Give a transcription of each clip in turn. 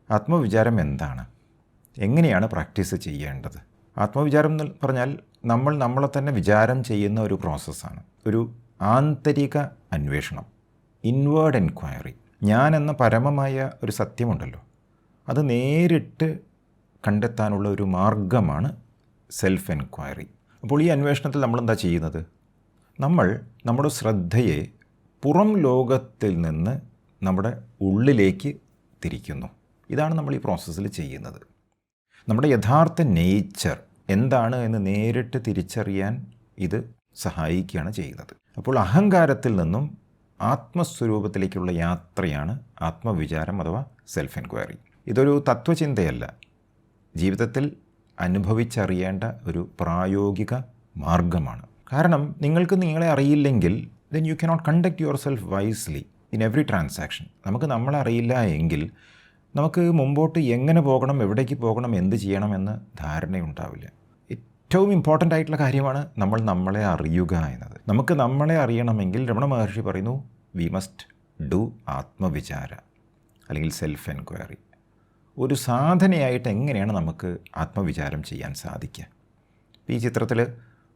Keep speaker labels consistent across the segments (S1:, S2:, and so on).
S1: ആത്മവിചാരം എന്താണ്? എങ്ങനെയാണ് പ്രാക്ടീസ് ചെയ്യേണ്ടത്? ആത്മവിചാരം എന്ന് പറഞ്ഞാൽ നമ്മൾ നമ്മളെ തന്നെ വിചാരം ചെയ്യുന്ന ഒരു പ്രോസസ്സാണ്. ഒരു ആന്തരിക അന്വേഷണം, ഇൻവേർഡ് എൻക്വയറി. ഞാൻ എന്ന പരമമായ ഒരു സത്യമുണ്ടല്ലോ, അത് നേരിട്ട് കണ്ടെത്താനുള്ള ഒരു മാർഗമാണ് സെൽഫ് എൻക്വയറി. അപ്പോൾ ഈ അന്വേഷണത്തിൽ നമ്മളെന്താ ചെയ്യുന്നത്? നമ്മൾ നമ്മുടെ ശ്രദ്ധയെ പുറം ലോകത്തിൽ നിന്ന് നമ്മുടെ ഉള്ളിലേക്ക് തിരിക്കുന്നു. ഇതാണ് നമ്മൾ ഈ പ്രോസസ്സിൽ ചെയ്യുന്നത്. നമ്മുടെ യഥാർത്ഥ നേച്ചർ എന്താണ് എന്ന് നേരിട്ട് തിരിച്ചറിയാൻ ഇത് സഹായിക്കുകയാണ് ചെയ്യുന്നത്. അപ്പോൾ അഹങ്കാരത്തിൽ നിന്നും ആത്മസ്വരൂപത്തിലേക്കുള്ള യാത്രയാണ് ആത്മവിചാരം അഥവാ സെൽഫ് എൻക്വയറി. ഇതൊരു തത്വചിന്തയല്ല, ജീവിതത്തിൽ അനുഭവിച്ചറിയേണ്ട ഒരു പ്രായോഗിക മാർഗമാണ്. കാരണം നിങ്ങൾക്ക് നിങ്ങളെ അറിയില്ലെങ്കിൽ then you cannot conduct yourself wisely in every transaction. നമുക്ക് നമ്മളെ അറിയില്ല എങ്കിൽ നമുക്ക് മുമ്പോട്ട് എങ്ങനെ പോകണം, എവിടേക്ക് പോകണം, എന്ത് ചെയ്യണമെന്ന് ധാരണയുണ്ടാവില്ല. ഏറ്റവും ഇമ്പോർട്ടൻ്റ് ആയിട്ടുള്ള കാര്യമാണ് നമ്മൾ നമ്മളെ അറിയുക എന്നത്. നമുക്ക് നമ്മളെ അറിയണമെങ്കിൽ രമണ മഹർഷി പറയുന്നു, വി മസ്റ്റ് ഡു ആത്മവിചാര അല്ലെങ്കിൽ സെൽഫ് എൻക്വയറി. ഒരു സാധനയായിട്ട് എങ്ങനെയാണ് നമുക്ക് ആത്മവിചാരം ചെയ്യാൻ സാധിക്കുക? ഈ ചിത്രത്തിൽ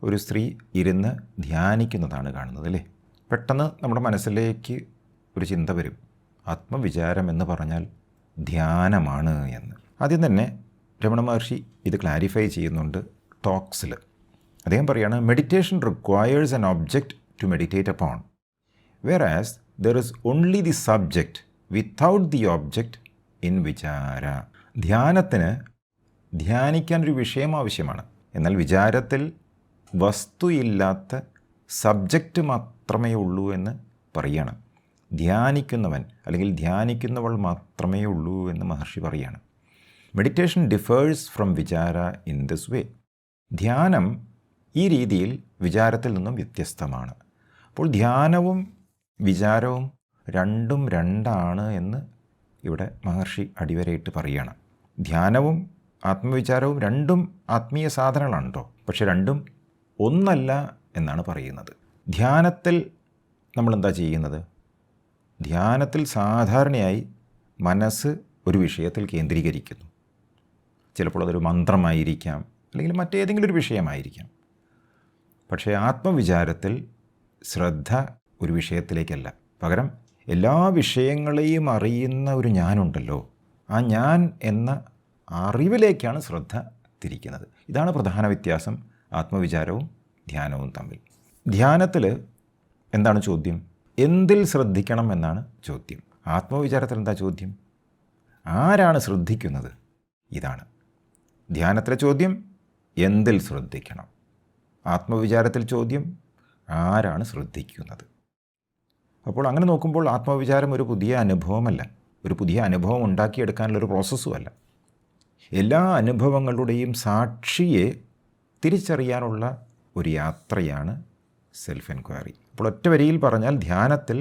S1: ഒരു സ്ത്രീ ഇരുന്ന് ധ്യാനിക്കുന്നതാണ് കാണുന്നത് അല്ലേ? പെട്ടെന്ന് നമ്മുടെ മനസ്സിലേക്ക് ഒരു ചിന്ത വരും, ആത്മവിചാരം എന്ന് പറഞ്ഞാൽ ധ്യാനമാണ് എന്ന്. ആദ്യം തന്നെ രമണ മഹർഷി ഇത് ക്ലാരിഫൈ ചെയ്യുന്നുണ്ട് ടോക്സിൽ. അദ്ദേഹം പറയുകയാണ്, meditation requires an object to meditate upon, whereas there is only the subject without the object in vichara. ധ്യാനത്തിന് ധ്യാനിക്കാനൊരു വിഷയം ആവശ്യമാണ്, എന്നാൽ വിചാരത്തിൽ വസ്തുയില്ലാത്ത സബ്ജക്റ്റ് മാത്രമേ ഉള്ളൂ എന്ന് പറയുകയാണ്. ധ്യാനിക്കുന്നവൻ അല്ലെങ്കിൽ ധ്യാനിക്കുന്നവൾ മാത്രമേ ഉള്ളൂ എന്ന് മഹർഷി പറയുകയാണ്. Meditation differs from Vichara in this way. ധ്യാനം ഈ രീതിയിൽ വിചാരത്തിൽ നിന്നും വ്യത്യസ്തമാണ്. അപ്പോൾ ധ്യാനവും വിചാരവും രണ്ടും രണ്ടാണ് എന്ന് ഇവിടെ മഹർഷി അടിവരയിട്ട് പറയുകയാണ്. ധ്യാനവും ആത്മവിചാരവും രണ്ടും ആത്മീയ സാധനങ്ങളാണ് കേട്ടോ, പക്ഷെ രണ്ടും ഒന്നല്ല എന്നാണ് പറയുന്നത്. ധ്യാനത്തിൽ നമ്മളെന്താ ചെയ്യുന്നത്? ധ്യാനത്തിൽ സാധാരണയായി മനസ്സ് ഒരു വിഷയത്തിൽ കേന്ദ്രീകരിക്കുന്നു. ചിലപ്പോൾ അതൊരു മന്ത്രമായിരിക്കാം, അല്ലെങ്കിൽ മറ്റേതെങ്കിലും ഒരു വിഷയമായിരിക്കാം. പക്ഷേ ആത്മവിചാരത്തിൽ ശ്രദ്ധ ഒരു വിഷയത്തിലേക്കല്ല, പകരം എല്ലാ വിഷയങ്ങളെയും അറിയുന്ന ഒരു ഞാനുണ്ടല്ലോ, ആ ഞാൻ എന്ന അറിവിലേക്കാണ് ശ്രദ്ധ തിരിക്കുന്നത്. ഇതാണ് പ്രധാന വ്യത്യാസം ആത്മവിചാരവും ധ്യാനവും തമ്മിൽ. ധ്യാനത്തിൽ എന്താണ് ചോദ്യം? എന്തിൽ ശ്രദ്ധിക്കണം എന്നാണ് ചോദ്യം. ആത്മവിചാരത്തിൽ എന്താ ചോദ്യം? ആരാണ് ശ്രദ്ധിക്കുന്നത്? ഇതാണ് ധ്യാനത്തിലെ ചോദ്യം, എന്തിൽ ശ്രദ്ധിക്കണം. ആത്മവിചാരത്തിൽ ചോദ്യം, ആരാണ് ശ്രദ്ധിക്കുന്നത്. അപ്പോൾ അങ്ങനെ നോക്കുമ്പോൾ ആത്മവിചാരം ഒരു പുതിയ അനുഭവമല്ല, ഒരു പുതിയ അനുഭവം ഉണ്ടാക്കിയെടുക്കാനുള്ളൊരു പ്രോസസ്സുമല്ല. എല്ലാ അനുഭവങ്ങളുടെയും സാക്ഷിയെ തിരിച്ചറിയാനുള്ള ഒരു യാത്രയാണ് സെൽഫ് എൻക്വയറി. അപ്പോൾ ഒറ്റ വരിയിൽ പറഞ്ഞാൽ ധ്യാനത്തിൽ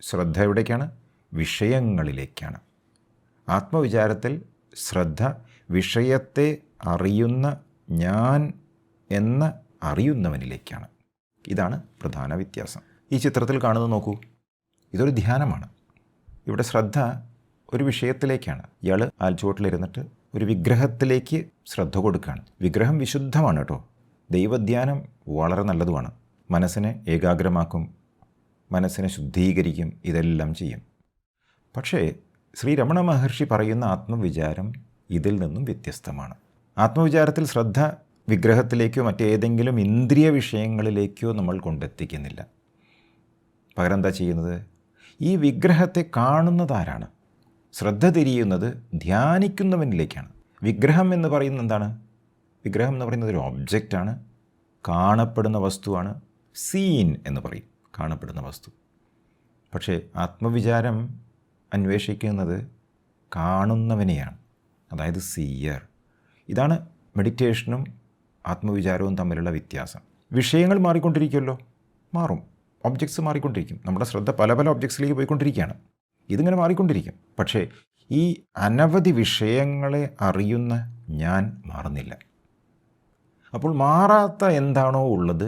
S1: ശ്രദ്ധ എവിടേക്കാണ്? വിഷയങ്ങളിലേക്കാണ്. ആത്മവിചാരത്തിൽ ശ്രദ്ധ വിഷയത്തെ അറിയുന്ന ഞാൻ എന്ന അറിയുന്നവനിലേക്കാണ്. ഇതാണ് പ്രധാന വ്യത്യാസം. ഈ ചിത്രത്തിൽ കാണുന്നത് നോക്കൂ, ഇതൊരു ധ്യാനമാണ്. ഇവിടെ ശ്രദ്ധ ഒരു വിഷയത്തിലേക്കാണ്. ഇയാൾ ആൽച്ചുവട്ടിലിരുന്നിട്ട് ഒരു വിഗ്രഹത്തിലേക്ക് ശ്രദ്ധ കൊടുക്കുകയാണ്. വിഗ്രഹം വിശുദ്ധമാണ് കേട്ടോ. ദൈവധ്യാനം വളരെ നല്ലതുമാണ്. മനസ്സിനെ ഏകാഗ്രമാക്കും, മനസ്സിനെ ശുദ്ധീകരിക്കും, ഇതെല്ലാം ചെയ്യും. പക്ഷേ ശ്രീ രമണ മഹർഷി പറയുന്ന ആത്മവിചാരം ഇതിൽ നിന്നും വ്യത്യസ്തമാണ്. ആത്മവിചാരത്തിൽ ശ്രദ്ധ വിഗ്രഹത്തിലേക്കോ മറ്റേതെങ്കിലും ഇന്ദ്രിയ വിഷയങ്ങളിലേക്കോ നമ്മൾ കൊണ്ടെത്തിക്കുന്നില്ല. പകരം എന്താ ചെയ്യുന്നത്? ഈ വിഗ്രഹത്തെ കാണുന്നതാരാണ്? ശ്രദ്ധ തിരിയുന്നത് ധ്യാനിക്കുന്നവനിലേക്കാണ്. വിഗ്രഹം എന്ന് പറയുന്നത് എന്താണ്? വിഗ്രഹം എന്ന് പറയുന്നത് ഒരു ഒബ്ജക്റ്റാണ്, കാണപ്പെടുന്ന വസ്തുവാണ്. സീൻ എന്ന് പറയും, കാണപ്പെടുന്ന വസ്തു. പക്ഷേ ആത്മവിചാരം അന്വേഷിക്കുന്നത് കാണുന്നവനെയാണ്, അതായത് സീയർ. ഇതാണ് മെഡിറ്റേഷനും ആത്മവിചാരവും തമ്മിലുള്ള വ്യത്യാസം. വിഷയങ്ങൾ മാറിക്കൊണ്ടിരിക്കുമല്ലോ, മാറും. ഒബ്ജക്ട്സ് മാറിക്കൊണ്ടിരിക്കും. നമ്മുടെ ശ്രദ്ധ പല പല ഒബ്ജക്ട്സിലേക്ക് പോയിക്കൊണ്ടിരിക്കുകയാണ്. ഇതിങ്ങനെ മാറിക്കൊണ്ടിരിക്കും. പക്ഷേ ഈ അനവധി വിഷയങ്ങളെ അറിയുന്ന ഞാൻ മാറുന്നില്ല. അപ്പോൾ മാറാത്ത എന്താണോ ഉള്ളത്,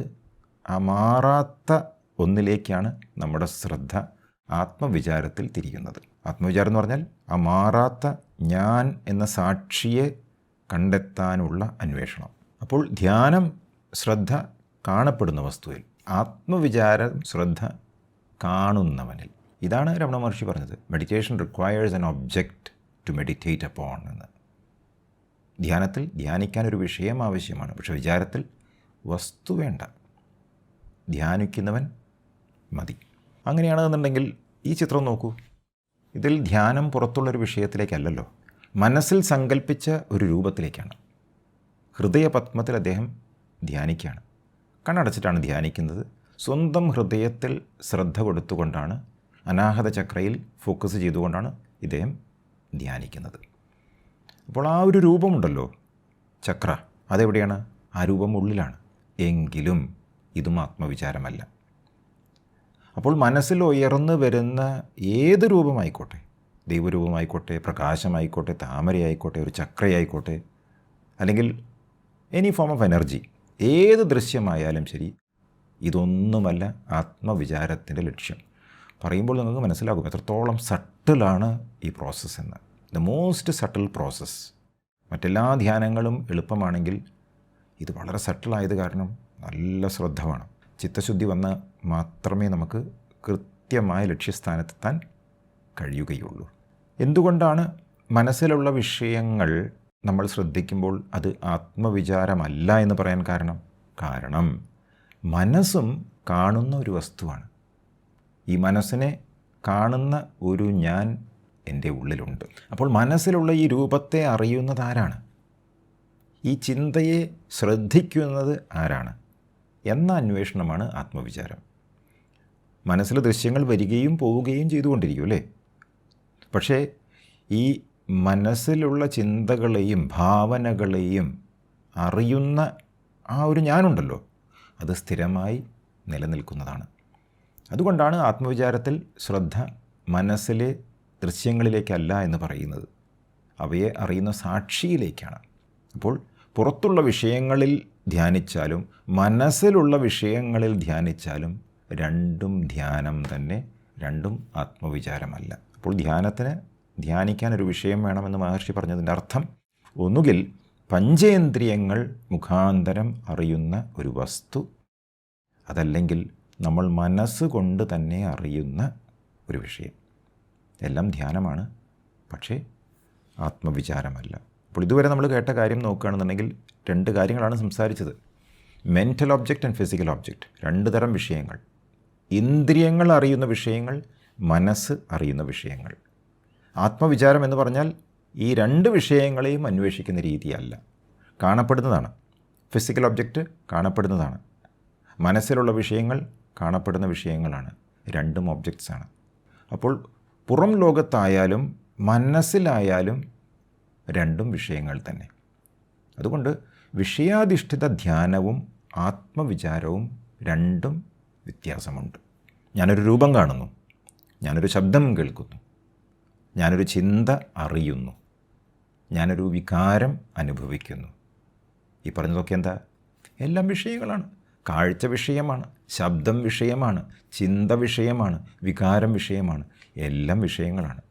S1: ആ മാറാത്ത ഒന്നിലേക്കാണ് നമ്മുടെ ശ്രദ്ധ ആത്മവിചാരത്തിൽ തിരിയുന്നത്. ആത്മവിചാരം എന്ന് പറഞ്ഞാൽ ആ മാറാത്ത ഞാൻ എന്ന സാക്ഷിയെ കണ്ടെത്താനുള്ള അന്വേഷണം. അപ്പോൾ ധ്യാനം ശ്രദ്ധ കാണപ്പെടുന്ന വസ്തുവിൽ, ആത്മവിചാരം ശ്രദ്ധ കാണുന്നവനിൽ. ഇതാണ് രമണ മഹർഷി പറഞ്ഞത്, meditation requires an object to meditate upon എന്ന്. ധ്യാനത്തിൽ ധ്യാനിക്കാനൊരു വിഷയം ആവശ്യമാണ്, പക്ഷെ വിചാരത്തിൽ വസ്തു വേണ്ട, ധ്യാനിക്കുന്നവൻ മതി. അങ്ങനെയാണെന്നുണ്ടെങ്കിൽ ഈ ചിത്രം നോക്കൂ. ഇതിൽ ധ്യാനം പുറത്തുള്ളൊരു വിഷയത്തിലേക്കല്ലല്ലോ, മനസ്സിൽ സങ്കല്പിച്ച ഒരു രൂപത്തിലേക്കാണ്. ഹൃദയപത്മത്തിൽ അദ്ദേഹം ധ്യാനിക്കുകയാണ്, കണ്ണടച്ചിട്ടാണ് ധ്യാനിക്കുന്നത്. സ്വന്തം ഹൃദയത്തിൽ ശ്രദ്ധ കൊടുത്തുകൊണ്ടാണ്, അനാഹത ചക്രയിൽ ഫോക്കസ് ചെയ്തുകൊണ്ടാണ് ഇദ്ദേഹം ധ്യാനിക്കുന്നത്. അപ്പോൾ ആ ഒരു രൂപമുണ്ടല്ലോ ചക്ര, അതെവിടെയാണ്? ആ രൂപം ഉള്ളിലാണ്. എങ്കിലും ഇതും ആത്മവിചാരമല്ല. അപ്പോൾ മനസ്സിൽ ഉയർന്നു വരുന്ന ഏത് രൂപമായിക്കോട്ടെ, ദൈവരൂപമായിക്കോട്ടെ, പ്രകാശമായിക്കോട്ടെ, താമരയായിക്കോട്ടെ, ഒരു ചക്രയായിക്കോട്ടെ, അല്ലെങ്കിൽ എനി ഫോം ഓഫ് എനർജി, ഏത് ദൃശ്യമായാലും ശരി, ഇതൊന്നുമല്ല ആത്മവിചാരത്തിൻ്റെ ലക്ഷ്യം. പറയുമ്പോൾ നിങ്ങൾക്ക് മനസ്സിലാകും എത്രത്തോളം സട്ടിലാണ് ഈ പ്രോസസ്സ് എന്ന്. The most subtle process. മറ്റെല്ലാ ധ്യാനങ്ങളും എളുപ്പമാണെങ്കിൽ ഇത് വളരെ സട്ടിലായത് കാരണം നല്ല ശ്രദ്ധ വേണം. ചിത്തശുദ്ധി വന്നാൽ മാത്രമേ നമുക്ക് കൃത്യമായ ലക്ഷ്യസ്ഥാനത്തെത്താൻ കഴിയുകയുള്ളൂ. എന്തുകൊണ്ടാണ് മനസ്സിലുള്ള വിഷയങ്ങൾ നമ്മൾ ശ്രദ്ധിക്കുമ്പോൾ അത് ആത്മവിചാരമല്ല എന്ന് പറയാൻ കാരണം മനസ്സും കാണുന്ന ഒരു വസ്തുവാണ്. ഈ മനസ്സിനെ കാണുന്ന ഒരു ഞാൻ എൻ്റെ ഉള്ളിലുണ്ട്. അപ്പോൾ മനസ്സിലുള്ള ഈ രൂപത്തെ അറിയുന്നത് ആരാണ്? ഈ ചിന്തയെ ശ്രദ്ധിക്കുന്നത് ആരാണ് എന്ന അന്വേഷണമാണ് ആത്മവിചാരം. മനസ്സിൽ ദൃശ്യങ്ങൾ വരികയും പോവുകയും ചെയ്തുകൊണ്ടിരിക്കും അല്ലേ? പക്ഷേ ഈ മനസ്സിലുള്ള ചിന്തകളെയും ഭാവനകളെയും അറിയുന്ന ആ ഒരു ഞാനുണ്ടല്ലോ, അത് സ്ഥിരമായി നിലനിൽക്കുന്നതാണ്. അതുകൊണ്ടാണ് ആത്മവിചാരത്തിൽ ശ്രദ്ധ മനസ്സിലെ ദൃശ്യങ്ങളിലേക്കല്ല എന്ന് പറയുന്നത്, അവയെ അറിയുന്ന സാക്ഷിയിലേക്കാണ്. അപ്പോൾ പുറത്തുള്ള വിഷയങ്ങളിൽ ധ്യാനിച്ചാലും മനസ്സിലുള്ള വിഷയങ്ങളിൽ ധ്യാനിച്ചാലും രണ്ടും ധ്യാനം തന്നെ, രണ്ടും ആത്മവിചാരമല്ല. അപ്പോൾ ധ്യാനിക്കാനൊരു വിഷയം വേണമെന്ന് മഹർഷി പറഞ്ഞതിൻ്റെ അർത്ഥം, ഒന്നുകിൽ പഞ്ചേന്ദ്രിയങ്ങൾ മുഖാന്തരം അറിയുന്ന ഒരു വസ്തു, അതല്ലെങ്കിൽ നമ്മൾ മനസ്സുകൊണ്ട് തന്നെ അറിയുന്ന ഒരു വിഷയം. എല്ലാം ധ്യാനമാണ്, പക്ഷേ ആത്മവിചാരമല്ല. അപ്പോൾ ഇതുവരെ നമ്മൾ കേട്ട കാര്യം നോക്കുകയാണെന്നുണ്ടെങ്കിൽ രണ്ട് കാര്യങ്ങളാണ് സംസാരിച്ചത്. Mental object and physical object, രണ്ട് തരം വിഷയങ്ങൾ. ഇന്ദ്രിയങ്ങൾ അറിയുന്ന വിഷയങ്ങൾ, മനസ്സ് അറിയുന്ന വിഷയങ്ങൾ. ആത്മവിചാരം എന്ന് പറഞ്ഞാൽ ഈ രണ്ട് വിഷയങ്ങളെയും അന്വേഷിക്കുന്ന രീതിയല്ല, കാണപ്പെടുന്നതാണ്. ഫിസിക്കൽ ഒബ്ജക്റ്റ് കാണപ്പെടുന്നതാണ്, മനസ്സിലുള്ള വിഷയങ്ങൾ കാണപ്പെടുന്ന വിഷയങ്ങളാണ്. രണ്ടും ഒബ്ജക്ട്സാണ്. അപ്പോൾ പുറം ലോകത്തായാലും മനസ്സിലായാലും രണ്ടും വിഷയങ്ങൾ തന്നെ. അതുകൊണ്ട് വിഷയാധിഷ്ഠിത ധ്യാനവും ആത്മവിചാരവും രണ്ടും വ്യത്യാസമുണ്ട്. ഞാനൊരു രൂപം കാണുന്നു, ഞാനൊരു ശബ്ദം കേൾക്കുന്നു, ഞാനൊരു ചിന്ത അറിയുന്നു, ഞാനൊരു വികാരം അനുഭവിക്കുന്നു. ഈ പറഞ്ഞതൊക്കെ എന്താ? എല്ലാം വിഷയങ്ങളാണ്. കാഴ്ച വിഷയമാണ്, ശബ്ദം വിഷയമാണ്, ചിന്ത വിഷയമാണ്, വികാരം വിഷയമാണ്, എല്ലാം വിഷയങ്ങളാണ്.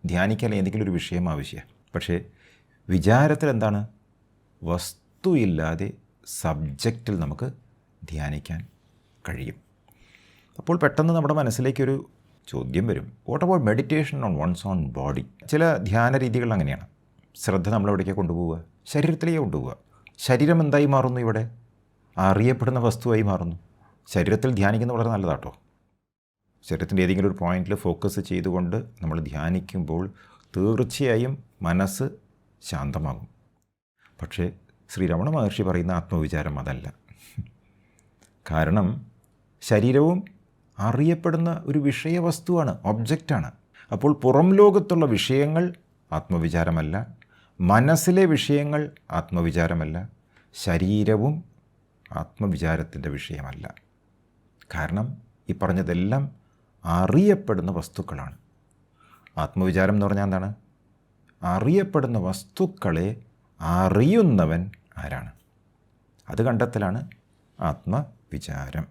S1: ധ്യാനിക്കാൻ ഏതെങ്കിലും ഒരു വിഷയം ആവശ്യമാണ്. പക്ഷേ വിചാരത്തിൽ എന്താണ്? വസ്തുയില്ലാതെ സബ്ജക്റ്റിൽ നമുക്ക് ധ്യാനിക്കാൻ കഴിയും. അപ്പോൾ പെട്ടെന്ന് നമ്മുടെ മനസ്സിലേക്കൊരു ചോദ്യം വരും, what about meditation on one's own body? ചില ധ്യാന രീതികൾ അങ്ങനെയാണ്. ശ്രദ്ധ നമ്മളെവിടേക്കാണ് കൊണ്ടുപോവുക? ശരീരത്തിലേക്ക് കൊണ്ടുപോവുക. ശരീരം എന്തായി മാറുന്നു? ഇവിടെ അറിയപ്പെടുന്ന വസ്തുവായി മാറുന്നു. ശരീരത്തിൽ ധ്യാനിക്കുന്നത് വളരെ നല്ലതാട്ടോ. ശരീരത്തിൻ്റെ ഏതെങ്കിലും ഒരു പോയിന്റിൽ ഫോക്കസ് ചെയ്തുകൊണ്ട് നമ്മൾ ധ്യാനിക്കുമ്പോൾ തീർച്ചയായും മനസ്സ് ശാന്തമാകും. പക്ഷേ ശ്രീ രമണ മഹർഷി പറയുന്ന ആത്മവിചാരം അതല്ല. കാരണം ശരീരവും അറിയപ്പെടുന്ന ഒരു വിഷയവസ്തുവാണ്, ഒബ്ജക്റ്റാണ്. അപ്പോൾ പുറം ലോകത്തുള്ള വിഷയങ്ങൾ ആത്മവിചാരമല്ല, മനസ്സിലെ വിഷയങ്ങൾ ആത്മവിചാരമല്ല, ശരീരവും ആത്മവിചാരത്തിൻ്റെ വിഷയമല്ല. കാരണം ഈ പറഞ്ഞതെല്ലാം അറിയപ്പെടുന്ന വസ്തുക്കളാണ്. ആത്മവിചാരം എന്ന് പറഞ്ഞാൽ എന്താണ്? അറിയപ്പെടുന്ന വസ്തുക്കളെ അറിയുന്നവൻ ആരാണ്, അത് കണ്ടെത്തലാണ് ആത്മവിചാരം.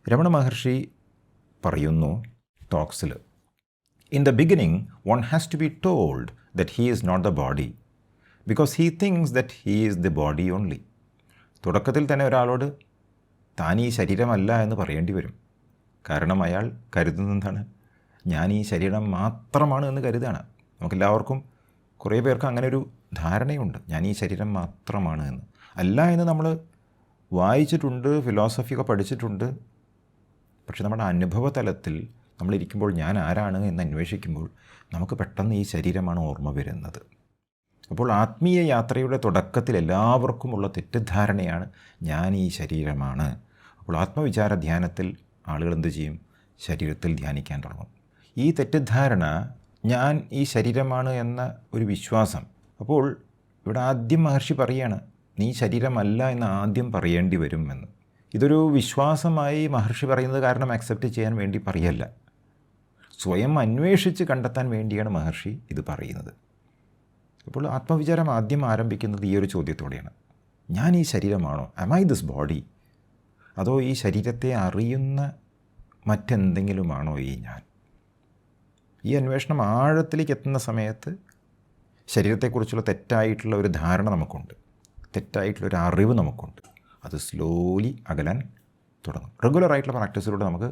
S1: രമണ മഹർഷി പറയുന്നു, ടോക്സിൽ. In the beginning one has to be told that he is not the body because he thinks that he is the body only. തുടക്കത്തിൽ തന്നെ ഒരാളോട് താൻ ഈ ശരീരമല്ല എന്ന് പറയേണ്ടി വരും. കാരണം അയാൾ കരുതുന്നതാണ് ഞാൻ ഈ ശരീരം മാത്രമാണ് എന്ന് കരുതുകയാണ്. നമുക്കെല്ലാവർക്കും കുറേ പേർക്ക് അങ്ങനെ ഒരു ധാരണയുണ്ട്, ഞാൻ ഈ ശരീരം മാത്രമാണ് എന്ന്. അല്ല എന്ന് നമ്മൾ വായിച്ചിട്ടുണ്ട്, ഫിലോസഫിയൊക്കെ പഠിച്ചിട്ടുണ്ട്. പക്ഷെ നമ്മുടെ അനുഭവ തലത്തിൽ നമ്മളിരിക്കുമ്പോൾ ഞാൻ ആരാണ് എന്ന് അന്വേഷിക്കുമ്പോൾ നമുക്ക് പെട്ടെന്ന് ഈ ശരീരമാണ് ഓർമ്മ വരുന്നത്. അപ്പോൾ ആത്മീയ യാത്രയുടെ തുടക്കത്തിൽ എല്ലാവർക്കുമുള്ള തെറ്റിദ്ധാരണയാണ് ഞാൻ ഈ ശരീരമാണ്. അപ്പോൾ ആത്മവിചാര ധ്യാനത്തിൽ ആളുകൾ എന്ത് ചെയ്യും? ശരീരത്തിൽ ധ്യാനിക്കാൻ തുടങ്ങും. ഈ തെറ്റിദ്ധാരണ, ഞാൻ ഈ ശരീരമാണ് എന്ന ഒരു വിശ്വാസം, അപ്പോൾ ഇവിടെ ആദ്യം മഹർഷി പറയുകയാണ് നീ ശരീരമല്ല എന്ന് ആദ്യം പറയേണ്ടി വരും എന്ന്. ഇതൊരു വിശ്വാസമായി മഹർഷി പറയുന്നത് കാരണം അക്സെപ്റ്റ് ചെയ്യാൻ വേണ്ടി പറയല്ല, സ്വയം അന്വേഷിച്ച് കണ്ടെത്താൻ വേണ്ടിയാണ് മഹർഷി ഇത് പറയുന്നത്. അപ്പോൾ ആത്മവിചാരം ആദ്യം ആരംഭിക്കുന്നത് ഈ ഒരു ചോദ്യത്തോടെയാണ്, ഞാൻ ഈ ശരീരമാണോ? Am I this body? അതോ ഈ ശരീരത്തെ അറിയുന്ന മറ്റെന്തെങ്കിലുമാണോ ഈ ഞാൻ? ഈ അന്വേഷണം ആഴത്തിലേക്ക് എത്തുന്ന സമയത്ത് ശരീരത്തെക്കുറിച്ചുള്ള തെറ്റായിട്ടുള്ള ഒരു ധാരണ നമുക്കുണ്ട്, തെറ്റായിട്ടുള്ളൊരു അറിവ് നമുക്കുണ്ട്. അത് സ്ലോലി അകലാൻ തുടങ്ങും. റെഗുലറായിട്ടുള്ള പ്രാക്ടീസിലൂടെ നമുക്ക്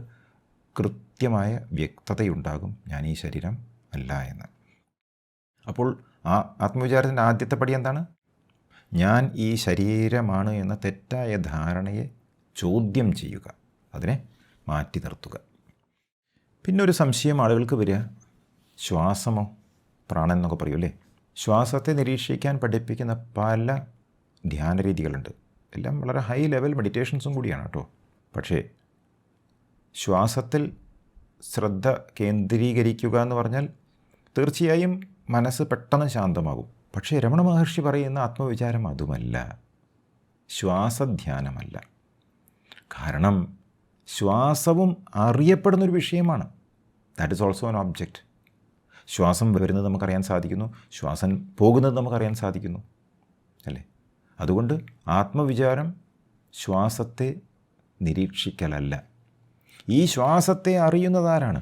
S1: കൃത്യമായ വ്യക്തതയുണ്ടാകും ഞാൻ ഈ ശരീരം അല്ല എന്ന്. അപ്പോൾ ആ ആത്മവിചാരത്തിൻ്റെ ആദ്യത്തെ പടി എന്താണ്? ഞാൻ ഈ ശരീരമാണ് എന്ന തെറ്റായ ധാരണയെ ചോദ്യം ചെയ്യുക, അതിനെ മാറ്റി നിർത്തുക. പിന്നെ ഒരു സംശയം ആളുകൾക്ക് വരിക, ശ്വാസമോ പ്രാണൻ എന്നൊക്കെ പറയൂല്ലേ. ശ്വാസത്തെ നിരീക്ഷിക്കാൻ പഠിപ്പിക്കുന്ന പല ധ്യാന രീതികളുണ്ട്. എല്ലാം വളരെ ഹൈ ലെവൽ മെഡിറ്റേഷൻസും കൂടിയാണ് കേട്ടോ. പക്ഷേ ശ്വാസത്തിൽ ശ്രദ്ധ കേന്ദ്രീകരിക്കുക എന്ന് പറഞ്ഞാൽ തീർച്ചയായും മനസ്സ് പെട്ടെന്ന് ശാന്തമാകും. പക്ഷേ രമണ മഹർഷി പറയുന്ന ആത്മവിചാരം അതുമല്ല, ശ്വാസധ്യാനമല്ല. കാരണം ശ്വാസവും അറിയപ്പെടുന്നൊരു വിഷയമാണ്. That is also an object. ശ്വാസം വരുന്നത് നമുക്കറിയാൻ സാധിക്കുന്നു, ശ്വാസം പോകുന്നത് നമുക്കറിയാൻ സാധിക്കുന്നു, അല്ലേ? അതുകൊണ്ട് ആത്മവിചാരം ശ്വാസത്തെ നിരീക്ഷിക്കലല്ല, ഈ ശ്വാസത്തെ അറിയുന്നതാരാണ്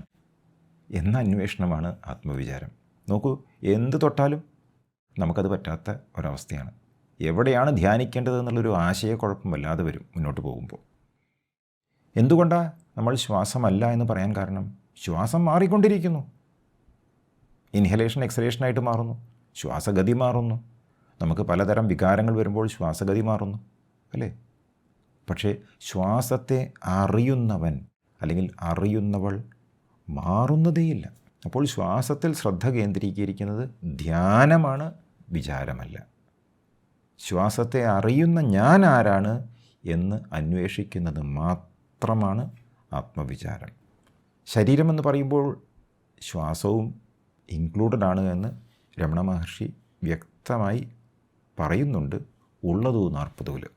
S1: എന്ന അന്വേഷണമാണ് ആത്മവിചാരം. നോക്കൂ, എന്ത് തൊട്ടാലും നമുക്കത് പറ്റാത്ത ഒരവസ്ഥയാണ്. എവിടെയാണ് ധ്യാനിക്കേണ്ടത് എന്നുള്ളൊരു ആശയക്കുഴപ്പം വല്ലാതെ വരും മുന്നോട്ട് പോകുമ്പോൾ. എന്തുകൊണ്ടാണ് നമ്മൾ ശ്വാസമല്ല എന്ന് പറയാൻ കാരണം? ശ്വാസം മാറിക്കൊണ്ടിരിക്കുന്നു. ഇൻഹലേഷൻ എക്സലേഷനായിട്ട് മാറുന്നു, ശ്വാസഗതി മാറുന്നു. നമുക്ക് പലതരം വികാരങ്ങൾ വരുമ്പോൾ ശ്വാസഗതി മാറുന്നു, അല്ലേ? പക്ഷേ ശ്വാസത്തെ അറിയുന്നവൻ അല്ലെങ്കിൽ അറിയുന്നവൾ മാറുന്നതേയില്ല. അപ്പോൾ ശ്വാസത്തിൽ ശ്രദ്ധ കേന്ദ്രീകരിക്കുന്നത് ധ്യാനമാണ്, വിചാരമല്ല. ശ്വാസത്തെ അറിയുന്ന ഞാൻ ആരാണ് എന്ന് അന്വേഷിക്കുന്നത് മാത്രമാണ് ആത്മവിചാരം. ശരീരമെന്ന് പറയുമ്പോൾ ശ്വാസവും ഇൻക്ലൂഡഡ് ആണ് എന്ന് രമണ മഹർഷി വ്യക്തമായി പറയുന്നുണ്ട്. ഉള്ളതു 40.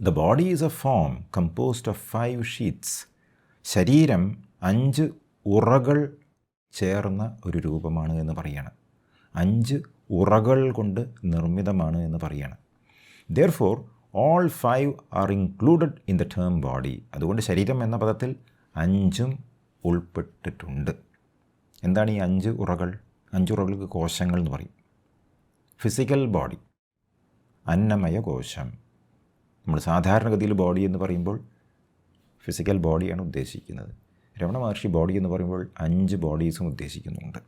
S1: The body is A form composed of 5 sheets. ശരീരം 5 ഉറകൾ ചേർന്ന ഒരു രൂപമാണ് എന്ന് പറയാണ്. 5 ഉറകൾ കൊണ്ട് നിർമ്മിതമാണ് എന്ന് പറയാണ്. Therefore all 5 are included in the term body. അതുകൊണ്ട് ശരീരം എന്ന പദത്തിൽ 5ഉം ഉൾപ്പെട്ടിട്ടുണ്ട്. എന്താണ് ഈ 5 ഉറകൾ? 5 ഉറകൾക്ക് കോശങ്ങൾ എന്ന് പറയും. ഫിസിക്കൽ ബോഡി, അന്നമയ കോശം. നമ്മൾ സാധാരണഗതിയിൽ ബോഡി എന്ന് പറയുമ്പോൾ ഫിസിക്കൽ ബോഡിയാണ് ഉദ്ദേശിക്കുന്നത്. രമണ മഹർഷി ബോഡി എന്ന് പറയുമ്പോൾ 5 ബോഡീസും ഉദ്ദേശിക്കുന്നുണ്ട്.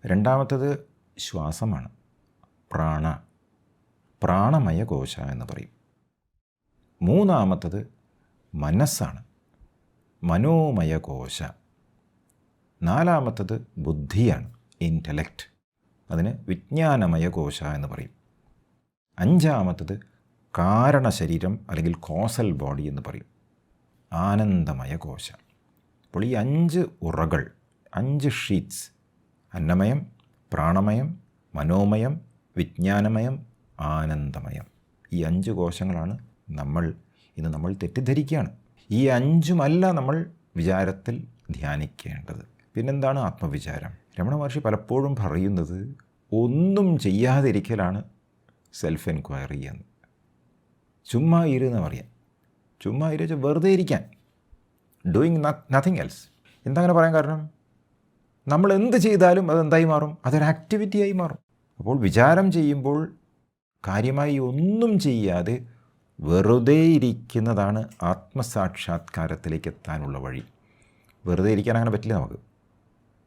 S1: രണ്ടാമത്തത് ശ്വാസമാണ്, പ്രാണമയ കോശ എന്ന് പറയും. മൂന്നാമത്തത് മനസ്സാണ്, മനോമയ കോശ. നാലാമത്തത് ബുദ്ധിയാണ്, ഇൻ്റലക്റ്റ്. അതിന് വിജ്ഞാനമയ കോശ എന്ന് പറയും. അഞ്ചാമത്തത് കാരണശരീരം അല്ലെങ്കിൽ കോസൽ ബോഡി എന്ന് പറയും, ആനന്ദമയ കോശ. അപ്പോൾ ഈ 5 ഉറകൾ, 5 ഷീറ്റ്സ്, അന്നമയം, പ്രാണമയം, മനോമയം, വിജ്ഞാനമയം, ആനന്ദമയം. ഈ 5 കോശങ്ങളാണ് നമ്മൾ തെറ്റിദ്ധരിക്കുകയാണ്. ഈ 5ഉമല്ല നമ്മൾ വിചാരത്തിൽ ധ്യാനിക്കേണ്ടത്. പിന്നെന്താണ് ആത്മവിചാരം? രമണ മഹർഷി പലപ്പോഴും പറയുന്നത് ഒന്നും ചെയ്യാതിരിക്കലാണ് സെൽഫ് എൻക്വയറി എന്ന്. ചുമ്മാ ഇരുന്ന് പറയാം. ചുമ്മാ ഇരുന്ന് വെറുതെ ഇരിക്കാൻ, ഡൂയിങ് നത്തിങ് എൽസ്. എന്താ അങ്ങനെ പറയാൻ കാരണം? നമ്മൾ എന്ത് ചെയ്താലും അതെന്തായി മാറും? അതൊരു ആക്ടിവിറ്റിയായി മാറും. അപ്പോൾ വിചാരം ചെയ്യുമ്പോൾ കാര്യമായി ഒന്നും ചെയ്യാതെ വെറുതെ ഇരിക്കുന്നതാണ് ആത്മസാക്ഷാത്കാരത്തിലേക്ക് എത്താനുള്ള വഴി. വെറുതെ ഇരിക്കാൻ അങ്ങനെ പറ്റില്ല നമുക്ക്.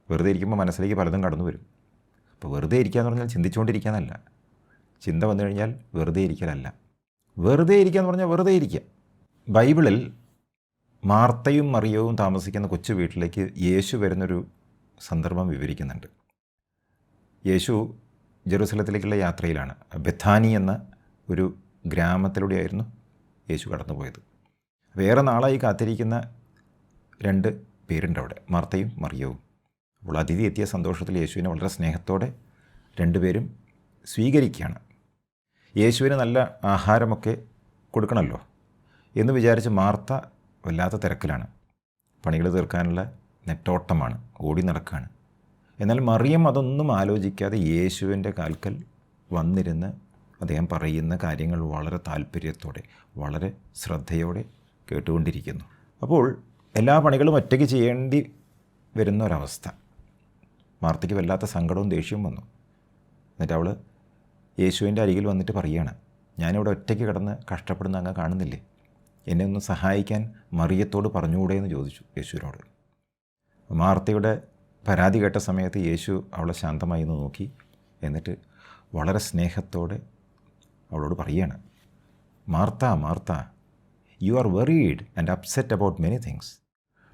S1: വെറുതെ ഇരിക്കുമ്പോൾ മനസ്സിലേക്ക് പലതും കടന്നു വരും. അപ്പോൾ വെറുതെ ഇരിക്കുക എന്ന് പറഞ്ഞാൽ ചിന്തിച്ചുകൊണ്ടിരിക്കാനല്ല. ചിന്ത വന്നു കഴിഞ്ഞാൽ വെറുതെ ഇരിക്കലല്ല. വെറുതെ ഇരിക്കുക എന്ന് പറഞ്ഞാൽ വെറുതെ ഇരിക്കുക. ബൈബിളിൽ മാർത്തയും മറിയവും താമസിക്കുന്ന കൊച്ചു വീട്ടിലേക്ക് യേശു വരുന്നൊരു സന്ദർഭം വിവരിക്കുന്നുണ്ട്. യേശു ജെറുസലത്തിലേക്കുള്ള യാത്രയിലാണ്. ബെഥാനി എന്ന ഒരു ഗ്രാമത്തിലൂടെയായിരുന്നു യേശു കടന്നുപോയത്. വേറെ നാളായി കാത്തിരിക്കുന്ന 2 പേരുണ്ട് അവിടെ, മാർത്തയും മറിയവും. അപ്പോൾ അതിഥി എത്തിയ സന്തോഷത്തിൽ യേശുവിനെ വളരെ സ്നേഹത്തോടെ 2 പേരും സ്വീകരിക്കുകയാണ്. യേശുവിന് നല്ല ആഹാരമൊക്കെ കൊടുക്കണമല്ലോ എന്ന് വിചാരിച്ച് മാർത്ത വല്ലാത്ത തിരക്കിലാണ്. പണികൾ തീർക്കാനുള്ള നെട്ടോട്ടമാണ്, ഓടി നടക്കുകയാണ്. എന്നാൽ മറിയം അതൊന്നും ആലോചിക്കാതെ യേശുവിൻ്റെ കാൽക്കൽ വന്നിരുന്ന് അദ്ദേഹം പറയുന്ന കാര്യങ്ങൾ വളരെ താല്പര്യത്തോടെ, വളരെ ശ്രദ്ധയോടെ കേട്ടുകൊണ്ടിരിക്കുന്നു. അപ്പോൾ എല്ലാ പണികളും ഒറ്റയ്ക്ക് ചെയ്യേണ്ടി വരുന്ന ഒരവസ്ഥ. മാർത്തയ്ക്ക് വല്ലാത്ത സങ്കടവും ദേഷ്യവും വന്നു. എന്നിട്ട് അവൾ യേശുവിൻ്റെ അരികിൽ വന്നിട്ട് പറയുകയാണ്, ഞാനിവിടെ ഒറ്റയ്ക്ക് കിടന്ന് കഷ്ടപ്പെടുന്ന അങ്ങ് കാണുന്നില്ലേ? എന്നെ ഒന്ന് സഹായിക്കാൻ മറിയത്തോട് പറഞ്ഞുകൂടെ എന്ന് ചോദിച്ചു യേശുവിനോട്. മാർത്തയുടെ പരാതി കേട്ട സമയത്ത് യേശു അവളെ ശാന്തമായി ഒന്ന് നോക്കി. എന്നിട്ട് വളരെ സ്നേഹത്തോടെ അവളോട് പറയുകയാണ്, Martha Martha, you are worried and upset about many things,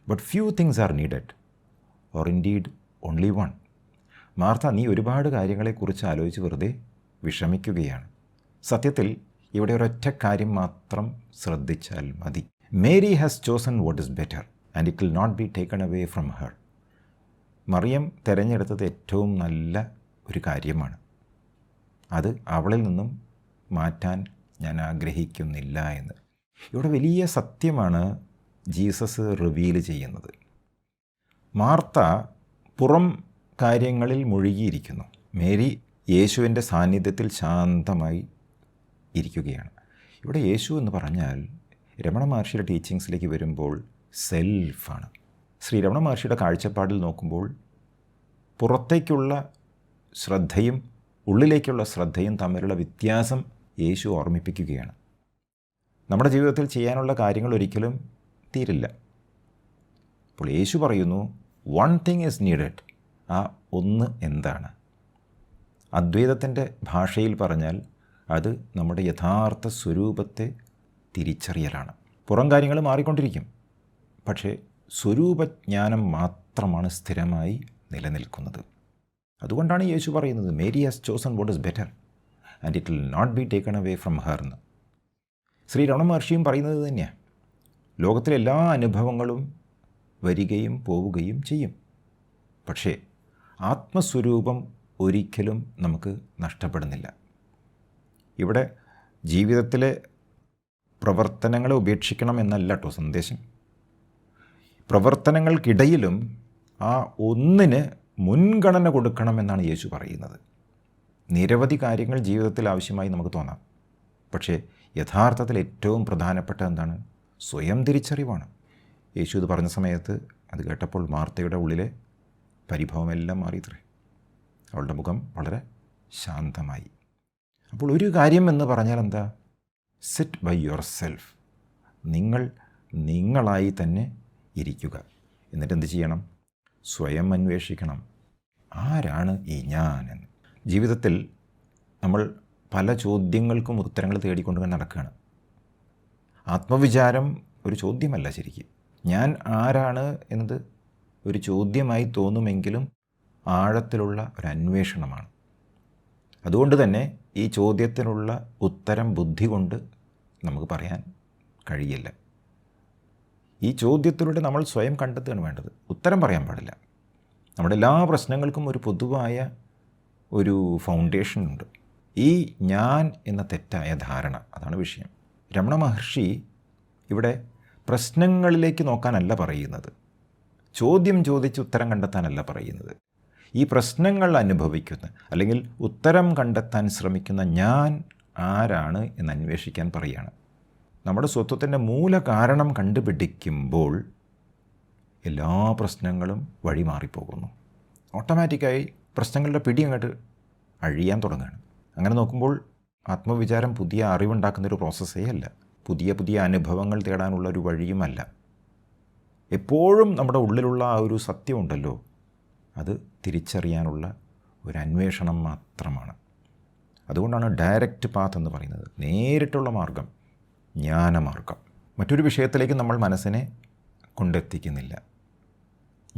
S1: but few things are needed, or indeed only one. Martha, നീ ഒരുപാട് കാര്യങ്ങളെക്കുറിച്ച് ആലോചിച്ച് വെറുതെ വിഷമിക്കുകയാണ്. സത്യത്തിൽ ഇവിടെ ഒരൊറ്റ കാര്യം മാത്രം ശ്രദ്ധിച്ചാൽ മതി. Mary has chosen what is better and it will not be taken away from her. Mariyam തിരഞ്ഞെടുത്തത് ഏറ്റവും നല്ല ഒരു കാര്യമാണ്. അത് അവളിൽ നിന്നും മാറ്റാൻ ഞാൻ ആഗ്രഹിക്കുന്നില്ല എന്ന്. ഇവിടെ വലിയ സത്യമാണ് ജീസസ് റിവീൽ ചെയ്യുന്നത്. മാർത്ത പുറം കാര്യങ്ങളിൽ മുഴുകിയിരിക്കുന്നു. മേരി യേശുവിൻ്റെ സാന്നിധ്യത്തിൽ ശാന്തമായി ഇരിക്കുകയാണ്. ഇവിടെ യേശു എന്ന് പറഞ്ഞാൽ രമണ മഹർഷിയുടെ ടീച്ചിങ്സിലേക്ക് വരുമ്പോൾ സെൽഫാണ്. ശ്രീ രമണ മഹർഷിയുടെ കാഴ്ചപ്പാടിൽ നോക്കുമ്പോൾ പുറത്തേക്കുള്ള ശ്രദ്ധയും ഉള്ളിലേക്കുള്ള ശ്രദ്ധയും തമ്മിലുള്ള വ്യത്യാസം യേശു ഓർമ്മിപ്പിക്കുകയാണ്. നമ്മുടെ ജീവിതത്തിൽ ചെയ്യാനുള്ള കാര്യങ്ങൾ ഒരിക്കലും തീരില്ല. അപ്പോൾ യേശു പറയുന്നു, വൺ തിങ് ഈസ് നീഡഡ്. ആ ഒന്ന് എന്താണ്? അദ്വൈതത്തിൻ്റെ ഭാഷയിൽ പറഞ്ഞാൽ അത് നമ്മുടെ യഥാർത്ഥ സ്വരൂപത്തെ തിരിച്ചറിയലാണ്. പുറം കാര്യങ്ങൾ മാറിക്കൊണ്ടിരിക്കും, പക്ഷേ സ്വരൂപജ്ഞാനം മാത്രമാണ് സ്ഥിരമായി നിലനിൽക്കുന്നത്. അതുകൊണ്ടാണ് യേശു പറയുന്നത്, Mary has chosen what is better and it will not be taken away from her എന്ന്. ശ്രീ രമണ മഹർഷിയും പറയുന്നത് തന്നെയാണ്. ലോകത്തിലെ എല്ലാ അനുഭവങ്ങളും വരികയും പോവുകയും ചെയ്യും, പക്ഷേ ആത്മസ്വരൂപം ഒരിക്കലും നമുക്ക് നഷ്ടപ്പെടുന്നില്ല. ഇവിടെ ജീവിതത്തിലെ പ്രവർത്തനങ്ങളെ ഉപേക്ഷിക്കണം എന്നല്ല കേട്ടോ സന്ദേശം. പ്രവർത്തനങ്ങൾക്കിടയിലും ആ ഒന്നിന് മുൻഗണന കൊടുക്കണമെന്നാണ് യേശു പറയുന്നത്. നിരവധി കാര്യങ്ങൾ ജീവിതത്തിൽ ആവശ്യമായി നമുക്ക് തോന്നാം, പക്ഷേ യഥാർത്ഥത്തിൽ ഏറ്റവും പ്രധാനപ്പെട്ട എന്താണ്? സ്വയം തിരിച്ചറിവാണ്. യേശു ഇത് പറഞ്ഞ സമയത്ത് അത് കേട്ടപ്പോൾ മാർത്തയുടെ ഉള്ളിലെ പരിഭവമെല്ലാം മാറിയത്രേ. അവളുടെ മുഖം വളരെ ശാന്തമായി. അപ്പോൾ ഒരു കാര്യം എന്ന് പറഞ്ഞാൽ എന്താ? Sit by yourself. നിങ്ങൾ നിങ്ങളായി തന്നെ ഇരിക്കുക. എന്നിട്ട് എന്ത് ചെയ്യണം? സ്വയം അന്വേഷിക്കണം, ആരാണ് ഈ ഞാൻ എന്ന്. ജീവിതത്തിൽ നമ്മൾ പല ചോദ്യങ്ങൾക്കും ഉത്തരങ്ങൾ തേടിക്കൊണ്ട് നടക്കുകയാണ്. ആത്മവിചാരം ഒരു ചോദ്യമല്ല ശരിക്കും. ഞാൻ ആരാണ് എന്നത് ഒരു ചോദ്യമായി തോന്നുമെങ്കിലും ആഴത്തിലുള്ള ഒരു അന്വേഷണമാണ്. അതുകൊണ്ട് തന്നെ ഈ ചോദ്യത്തിനുള്ള ഉത്തരം ബുദ്ധി കൊണ്ട് നമുക്ക് പറയാൻ കഴിയില്ല. ഈ ചോദ്യത്തിലൂടെ നമ്മൾ സ്വയം കണ്ടെത്തുകയാണ് വേണ്ടത്, ഉത്തരം പറയാൻ പാടില്ല. നമ്മുടെ എല്ലാ പ്രശ്നങ്ങൾക്കും ഒരു പൊതുവായ ഒരു ഫൗണ്ടേഷൻ ഉണ്ട്. ഈ ഞാൻ എന്ന തെറ്റായ ധാരണ, അതാണ് വിഷയം. രമണ മഹർഷി ഇവിടെ പ്രശ്നങ്ങളിലേക്ക് നോക്കാനല്ല പറയുന്നത്, ചോദ്യം ചോദിച്ച് ഉത്തരം കണ്ടെത്താനല്ല പറയുന്നത്. ഈ പ്രശ്നങ്ങൾ അനുഭവിക്കുന്ന അല്ലെങ്കിൽ ഉത്തരം കണ്ടെത്താൻ ശ്രമിക്കുന്ന ഞാൻ ആരാണ് എന്ന് അന്വേഷിക്കാൻ പറയുകയാണ്. നമ്മുടെ സ്വത്വത്തിൻ്റെ മൂല കാരണം കണ്ടുപിടിക്കുമ്പോൾ എല്ലാ പ്രശ്നങ്ങളും വഴി മാറിപ്പോകുന്നു. ഓട്ടോമാറ്റിക്കായി പ്രശ്നങ്ങളുടെ പിടി അങ്ങോട്ട് അഴിയാൻ തുടങ്ങുകയാണ്. അങ്ങനെ നോക്കുമ്പോൾ ആത്മവിചാരം പുതിയ അറിവുണ്ടാക്കുന്നൊരു പ്രോസസ്സേ അല്ല, പുതിയ പുതിയ അനുഭവങ്ങൾ തേടാനുള്ള ഒരു വഴിയുമല്ല. എപ്പോഴും നമ്മുടെ ഉള്ളിലുള്ള ആ ഒരു സത്യമുണ്ടല്ലോ, അത് തിരിച്ചറിയാനുള്ള ഒരു അന്വേഷണം മാത്രമാണ്. അതുകൊണ്ടാണ് ഡയറക്റ്റ് പാത്ത് എന്ന് പറയുന്നത്, നേരിട്ടുള്ള മാർഗം, ജ്ഞാനമാർഗം. മറ്റൊരു വിഷയത്തിലേക്ക് നമ്മൾ മനസ്സിനെ കൊണ്ടെത്തിക്കുന്നില്ല.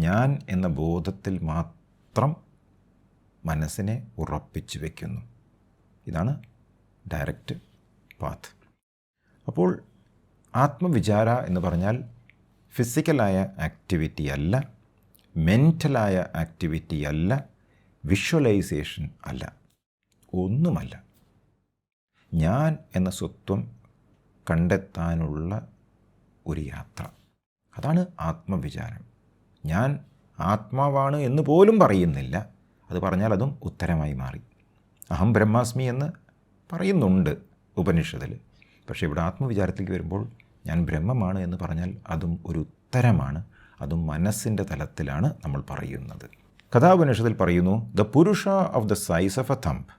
S1: ഞാൻ എന്ന ബോധത്തിൽ മാത്രം മനസ്സിനെ ഉറപ്പിച്ചു വയ്ക്കുന്നു. ഇതാണ് ഡയറക്റ്റ് പാത്ത്. അപ്പോൾ ആത്മവിചാര എന്ന് പറഞ്ഞാൽ ഫിസിക്കലായ ആക്ടിവിറ്റി അല്ല, മെൻ്റലായ ആക്ടിവിറ്റി അല്ല, വിഷ്വലൈസേഷൻ അല്ല, ഒന്നുമല്ല. ഞാൻ എന്ന സ്വത്വം കണ്ടെത്താനുള്ള ഒരു യാത്ര, അതാണ് ആത്മവിചാരം. ഞാൻ ആത്മാവാണ് എന്ന് പോലും പറയുന്നില്ല, അത് പറഞ്ഞാൽ അതും ഉത്തരമായി മാറി. അഹം ബ്രഹ്മാസ്മി എന്ന് പറയുന്നുണ്ട് ഉപനിഷത്തിൽ. പക്ഷേ ഇവിടെ ആത്മവിചാരത്തിലേക്ക് വരുമ്പോൾ ഞാൻ ബ്രഹ്മമാണ് എന്ന് പറഞ്ഞാൽ അതും ഒരു ഉത്തരമാണ്, അതും മനസ്സിൻ്റെ തലത്തിലാണ് നമ്മൾ പറയുന്നത്. കഥാപനിഷത്തിൽ പറയുന്നു, the purusha of the size of a thumb,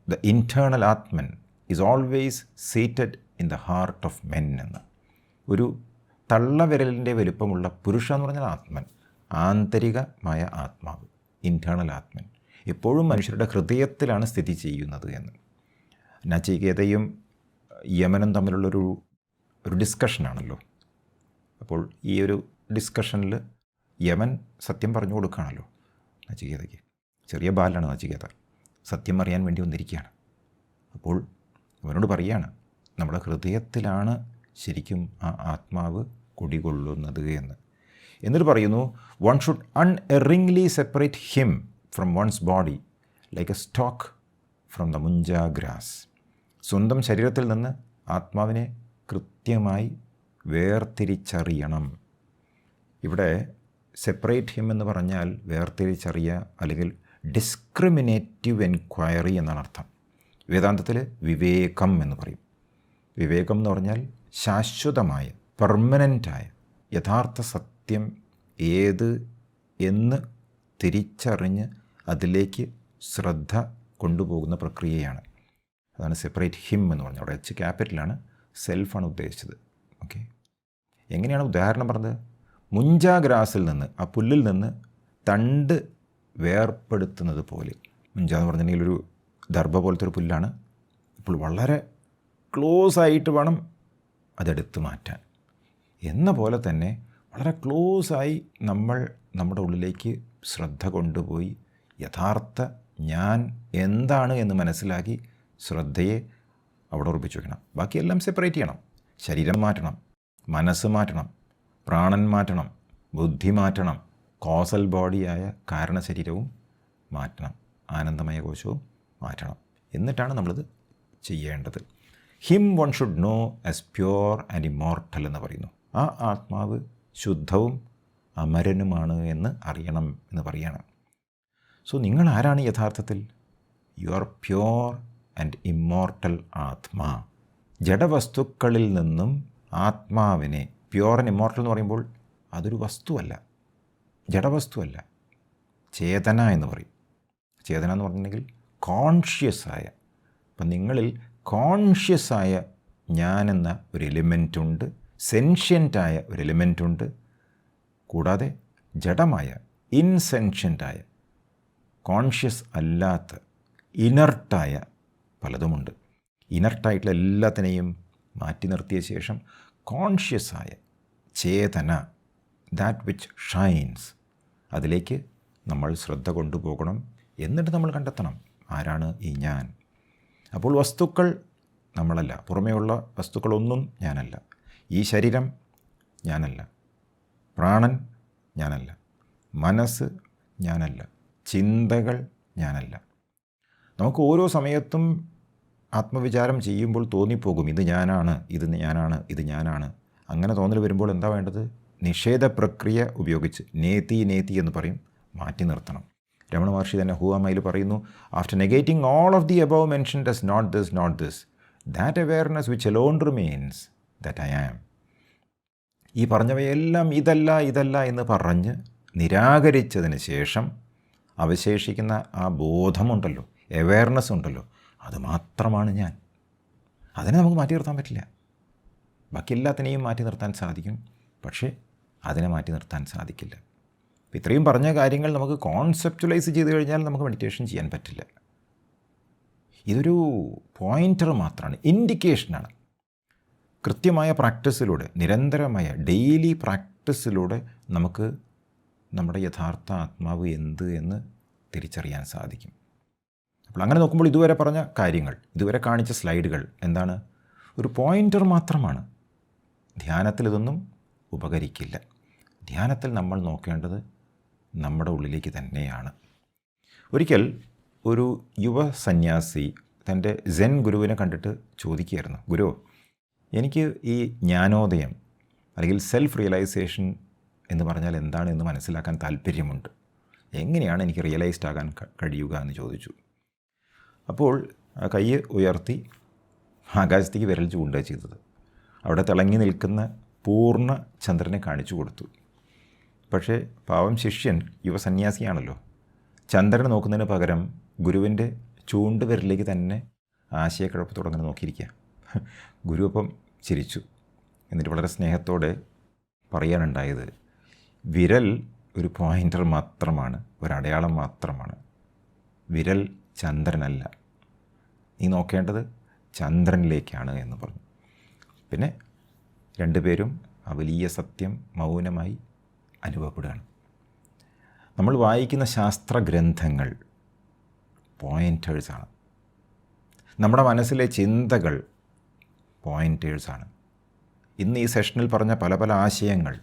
S1: the internal atman is always seated in the heart of men എന്ന്. ഒരു തള്ളവിരലിൻ്റെ വലുപ്പമുള്ള പുരുഷ എന്ന് പറഞ്ഞാൽ ആത്മൻ, ആന്തരികമായ ആത്മാവ്, ഇൻറ്റേർണൽ ആത്മൻ എപ്പോഴും മനുഷ്യരുടെ ഹൃദയത്തിലാണ് സ്ഥിതി ചെയ്യുന്നത് എന്ന്. നചികേതയും യമനും തമ്മിലുള്ളൊരു ഡിസ്കഷനാണല്ലോ. അപ്പോൾ ഈ ഒരു ഡിസ്കഷനിൽ യമൻ സത്യം പറഞ്ഞു കൊടുക്കുകയാണല്ലോ നചികേതയ്ക്ക്. ചെറിയ ബാലാണ് നചികേത, സത്യം അറിയാൻ വേണ്ടി വന്നിരിക്കുകയാണ്. അപ്പോൾ അവനോട് പറയുകയാണ്, നമ്മുടെ ഹൃദയത്തിലാണ് ശരിക്കും ആ ആത്മാവ് കുടികൊള്ളുന്നത് എന്ന്. എന്നിട്ട് പറയുന്നു, one should unerringly separate him from one's body like a stalk from the munja grass. സ്വന്തം ശരീരത്തിൽ നിന്ന് ആത്മാവിനെ കൃത്യമായി വേർതിരിച്ചറിയണം. ഇവിടെ സെപ്പറേറ്റ് ഹിം എന്ന് പറഞ്ഞാൽ വേർതിരിച്ചറിയുക അല്ലെങ്കിൽ ഡിസ്ക്രിമിനേറ്റീവ് എൻക്വയറി എന്നാണ് അർത്ഥം. വേദാന്തത്തിൽ വിവേകം എന്ന് പറയും. വിവേകം എന്ന് പറഞ്ഞാൽ ശാശ്വതമായ, പെർമനൻ്റായ യഥാർത്ഥ സത്യം ഏത് എന്ന് തിരിച്ചറിഞ്ഞ് അതിലേക്ക് ശ്രദ്ധ കൊണ്ടുപോകുന്ന പ്രക്രിയയാണ്. അതാണ് സെപ്പറേറ്റ് ഹിം എന്ന് പറഞ്ഞത്. അവിടെ എച്ച് ക്യാപിറ്റലാണ്, സെൽഫാണ് ഉദ്ദേശിച്ചത്. ഓക്കെ, എങ്ങനെയാണ് ഉദാഹരണം പറഞ്ഞത്? മുഞ്ചാഗ്രാസിൽ നിന്ന്, ആ പുല്ലിൽ നിന്ന് തണ്ട് വേർപ്പെടുത്തുന്നത് പോലെ. മുഞ്ച എന്ന് പറഞ്ഞിട്ടുണ്ടെങ്കിൽ ഒരു ദർഭ പോലത്തെ ഒരു പുല്ലാണ്. ഇപ്പോൾ വളരെ ക്ലോസ് ആയിട്ട് വേണം അതെടുത്ത് മാറ്റാൻ. എന്ന പോലെ തന്നെ വളരെ ക്ലോസായി നമ്മൾ നമ്മുടെ ഉള്ളിലേക്ക് ശ്രദ്ധ കൊണ്ടുപോയി യഥാർത്ഥ ഞാൻ എന്താണ് എന്ന് മനസ്സിലാക്കി ശ്രദ്ധയെ അവിടെ ഉറപ്പിച്ച് വയ്ക്കണം. ബാക്കിയെല്ലാം സെപ്പറേറ്റ് ചെയ്യണം. ശരീരം മാറ്റണം, മനസ്സ് മാറ്റണം, പ്രാണൻ മാറ്റണം, ബുദ്ധി മാറ്റണം, കോസൽ ബോഡിയായ കാരണശരീരവും മാറ്റണം, ആനന്ദമയ കോശവും മാറ്റണം. എന്നിട്ടാണ് നമ്മളിത് ചെയ്യേണ്ടത്. Him one should know as pure and immortal എന്ന് പറയുന്നു. ആ ആത്മാവ് ശുദ്ധവും അമരനുമാണ് എന്ന് അറിയണം എന്ന് പറയുകയാണ്. സോ നിങ്ങൾ ആരാണ് യഥാർത്ഥത്തിൽ? You are pure and immortal ആത്മാ. ജഡവസ്തുക്കളിൽ നിന്നും ആത്മാവിനെ, പ്യുവർ ആൻഡ് ഇമ്മോർട്ടൽ എന്ന് പറയുമ്പോൾ അതൊരു വസ്തുവല്ല, ജഡവസ്തുവല്ല, ചേതന എന്ന് പറയും. ചേതന എന്ന് പറഞ്ഞിട്ടുണ്ടെങ്കിൽ കോൺഷ്യസായ. അപ്പം നിങ്ങളിൽ കോൺഷ്യസായ ഞാനെന്ന ഒരു എലിമെൻറ്റുണ്ട്, സെൻഷ്യൻ്റായ ഒരു എലിമെൻറ്റുണ്ട്. കൂടാതെ ജഡമായ, ഇൻസെൻഷ്യൻ്റായ, കോൺഷ്യസ് അല്ലാത്ത, ഇനർട്ടായ പലതുമുണ്ട്. ഇനർട്ടായിട്ടുള്ള എല്ലാത്തിനെയും മാറ്റി നിർത്തിയ ശേഷം കോൺഷ്യസായ ചേതന, ദാറ്റ് വിച്ച് ഷൈൻസ്, അതിലേക്ക് നമ്മൾ ശ്രദ്ധ കൊണ്ടുപോകണം. എന്നിട്ട് നമ്മൾ കണ്ടെത്തണം ആരാണ് ഈ ഞാൻ. അപ്പോൾ വസ്തുക്കൾ നമ്മളല്ല, പുറമേയുള്ള വസ്തുക്കളൊന്നും ഞാനല്ല. ഈ ശരീരം ഞാനല്ല, പ്രാണൻ ഞാനല്ല, മനസ്സ് ഞാനല്ല, ചിന്തകൾ ഞാനല്ല. നമുക്ക് ഓരോ സമയത്തും ആത്മവിചാരം ചെയ്യുമ്പോൾ തോന്നിപ്പോകും ഇത് ഞാനാണ്, ഇത് ഞാനാണ്, ഇത് ഞാനാണ്. അങ്ങനെ തോന്നൽ വരുമ്പോൾ എന്താ വേണ്ടത്? നിഷേധ പ്രക്രിയ ഉപയോഗിച്ച് നേതി നേതി എന്ന് പറയും, മാറ്റി നിർത്തണം. രമണ മഹർഷി തന്നെ ഹുവാമയിൽ പറയുന്നു, after negating all of the above mentioned as not this, that awareness which alone remains, that I am. ഈ പറഞ്ഞവയെല്ലാം ഇതല്ല എന്ന് പറഞ്ഞ് നിരാകരിച്ചതിന് ശേഷം അവശേഷിക്കുന്ന ആ ബോധമുണ്ടല്ലോ, അവെയർനെസ് ഉണ്ടല്ലോ, അത് മാത്രമാണ് ഞാൻ. അതിനെ നമുക്ക് മാറ്റി നിർത്താൻ പറ്റില്ല. ബാക്കി എല്ലാത്തിനെയും മാറ്റി നിർത്താൻ സാധിക്കും, പക്ഷേ അതിനെ മാറ്റി നിർത്താൻ സാധിക്കില്ല. ഇത്രയും പറഞ്ഞ കാര്യങ്ങൾ നമുക്ക് കോൺസെപ്റ്റുവലൈസ് ചെയ്ത് കഴിഞ്ഞാൽ നമുക്ക് മെഡിറ്റേഷൻ ചെയ്യാൻ പറ്റില്ല. ഇതൊരു പോയിൻ്റർ മാത്രമാണ്, ഇൻഡിക്കേഷനാണ്. കൃത്യമായ പ്രാക്ടീസിലൂടെ, നിരന്തരമായ ഡെയിലി പ്രാക്ടീസിലൂടെ നമുക്ക് നമ്മുടെ യഥാർത്ഥ ആത്മാവ് എന്ത് എന്ന് തിരിച്ചറിയാൻ സാധിക്കും. അപ്പോൾ അങ്ങനെ നോക്കുമ്പോൾ ഇതുവരെ പറഞ്ഞ കാര്യങ്ങൾ, ഇതുവരെ കാണിച്ച സ്ലൈഡുകൾ എന്താണ്? ഒരു പോയിൻ്റർ മാത്രമാണ്. ധ്യാനത്തിൽ ഇതൊന്നും ഉപകരിക്കില്ല. ധ്യാനത്തിൽ നമ്മൾ നോക്കേണ്ടത് നമ്മുടെ ഉള്ളിലേക്ക് തന്നെയാണ്. ഒരിക്കൽ ഒരു യുവ സന്യാസി തൻ്റെ സെൻ ഗുരുവിനെ കണ്ടിട്ട് ചോദിക്കുകയായിരുന്നു, ഗുരു, എനിക്ക് ഈ ജ്ഞാനോദയം അല്ലെങ്കിൽ സെൽഫ് റിയലൈസേഷൻ എന്ന് പറഞ്ഞാൽ എന്താണ് എന്ന് മനസ്സിലാക്കാൻ താല്പര്യമുണ്ട്. എങ്ങനെയാണ് എനിക്ക് റിയലൈസ്ഡ് ആകാൻ കഴിയുക എന്ന് ചോദിച്ചു. അപ്പോൾ കൈ ഉയർത്തി ആകാശത്തേക്ക് വിരൽ ചൂണ്ടുക ചെയ്തത്. അവിടെ തിളങ്ങി നിൽക്കുന്ന പൂർണ്ണ ചന്ദ്രനെ കാണിച്ചു കൊടുത്തു. പക്ഷേ പാവം ശിഷ്യൻ യുവസന്യാസിയാണല്ലോ, ചന്ദ്രനെ നോക്കുന്നതിന് പകരം ഗുരുവിൻ്റെ ചൂണ്ടുവിരലിലേക്ക് തന്നെ ആശയക്കുഴപ്പത്തോടെ അങ്ങനെ നോക്കിയിരിക്കുക. ഗുരു അപ്പം ചിരിച്ചു. എന്നിട്ട് വളരെ സ്നേഹത്തോടെ പറയാനുണ്ടായത്, വിരൽ ഒരു പോയിൻ്റർ മാത്രമാണ്, ഒരടയാളം മാത്രമാണ്. വിരൽ ചന്ദ്രനല്ല. നീ നോക്കേണ്ടത് ചന്ദ്രനിലേക്കാണ് എന്ന് പറഞ്ഞു. പിന്നെ രണ്ടുപേരും ആ വലിയ സത്യം മൗനമായി അനുഭവപ്പെടുകയാണ്. നമ്മൾ വായിക്കുന്ന ശാസ്ത്രഗ്രന്ഥങ്ങൾ പോയിൻറ്റേഴ്സാണ്. നമ്മുടെ മനസ്സിലെ ചിന്തകൾ പോയിൻറ്റേഴ്സാണ്. ഇന്ന് ഈ സെഷനിൽ പറഞ്ഞ പല പല ആശയങ്ങൾ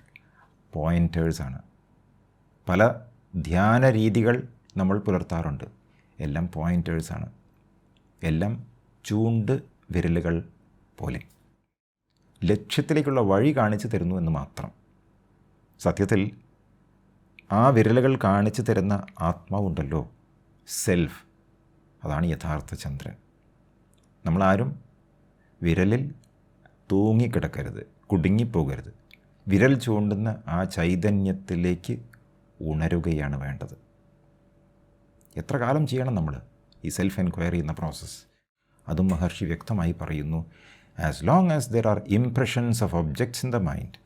S1: പോയിൻറ്റേഴ്സാണ്. പല ധ്യാന രീതികൾ നമ്മൾ പുലർത്താറുണ്ട്, എല്ലാം പോയിൻറ്റേഴ്സാണ്. എല്ലാം ചൂണ്ട് വിരലുകൾ പോലെ ലക്ഷ്യത്തിലേക്കുള്ള വഴി കാണിച്ചു തരുന്നു എന്ന് മാത്രം. സത്യത്തിൽ ആ വിരലുകൾ കാണിച്ചു തരുന്ന ആത്മാവുണ്ടല്ലോ, സെൽഫ്, അതാണ് യഥാർത്ഥ ചന്ദ്രൻ. നമ്മളാരും വിരലിൽ തൂങ്ങിക്കിടക്കരുത്, കുടുങ്ങിപ്പോകരുത്. വിരൽ ചൂണ്ടുന്ന ആ ചൈതന്യത്തിലേക്ക് ഉണരുകയാണ് വേണ്ടത്. എത്ര കാലം ചെയ്യണം നമ്മൾ ഈ സെൽഫ് എൻക്വയറി എന്ന പ്രോസസ്സ്? അതും മഹർഷി വ്യക്തമായി പറയുന്നു, as long as there are impressions of objects in the mind,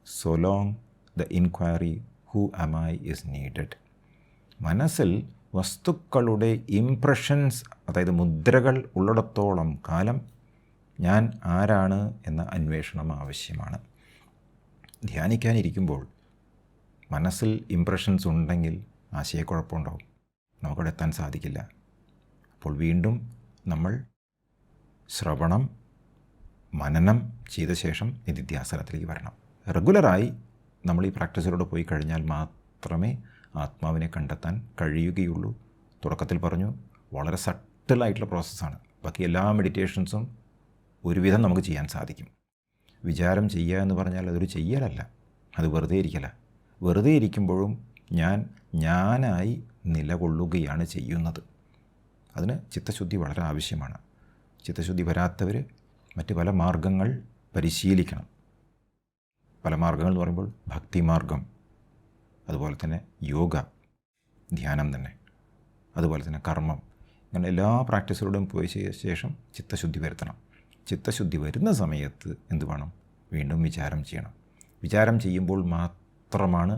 S1: so long the inquiry who am I is needed. മനസ്സിൽ വസ്തുക്കളുടെ ഇംപ്രഷൻസ്, അതായത് മുദ്രകൾ ഉള്ളിടത്തോളം കാലം ഞാൻ ആരാണ് എന്ന അന്വേഷണം ആവശ്യമാണ്. ധ്യാനിക്കാനിരിക്കുമ്പോൾ മനസ്സിൽ ഇംപ്രഷൻസ് ഉണ്ടെങ്കിൽ ആശയക്കുഴപ്പമുണ്ടാവും, നമുക്കവിടെ എത്താൻ സാധിക്കില്ല. അപ്പോൾ വീണ്ടും നമ്മൾ ശ്രവണം, മനനം ചെയ്ത ശേഷം നിധിധ്യാസനത്തിലേക്ക് വരണം. റെഗുലറായി നമ്മൾ ഈ പ്രാക്ടീസിലൂടെ പോയി കഴിഞ്ഞാൽ മാത്രമേ ആത്മാവിനെ കണ്ടെത്താൻ കഴിയുകയുള്ളൂ. തുടക്കത്തിൽ പറഞ്ഞു, വളരെ സട്ടിലായിട്ടുള്ള പ്രോസസ്സാണ്. ബാക്കി എല്ലാ മെഡിറ്റേഷൻസും ഒരുവിധം നമുക്ക് ചെയ്യാൻ സാധിക്കും. വിചാരം ചെയ്യുക എന്ന് പറഞ്ഞാൽ അതൊരു ചെയ്യലല്ല, അത് വെറുതെ ഇരിക്കല. വെറുതെ ഇരിക്കുമ്പോഴും ഞാനായി നിലകൊള്ളുകയാണ് ചെയ്യുന്നത്. അതിന് ചിത്തശുദ്ധി വളരെ ആവശ്യമാണ്. ചിത്തശുദ്ധി വരാത്തവർ മറ്റ് പല മാർഗങ്ങൾ പരിശീലിക്കണം. പല മാർഗങ്ങൾ എന്ന് പറയുമ്പോൾ ഭക്തിമാർഗം, അതുപോലെ തന്നെ യോഗ, ധ്യാനം തന്നെ, അതുപോലെ തന്നെ കർമ്മം, ഇങ്ങനെ എല്ലാ പ്രാക്ടീസിലൂടെയും പോയ ശേഷം ചിത്തശുദ്ധി വരുത്തണം. ചിത്തശുദ്ധി വരുന്ന സമയത്ത് എന്ത് വേണം? വീണ്ടും വിചാരം ചെയ്യണം. വിചാരം ചെയ്യുമ്പോൾ മാത്രമാണ്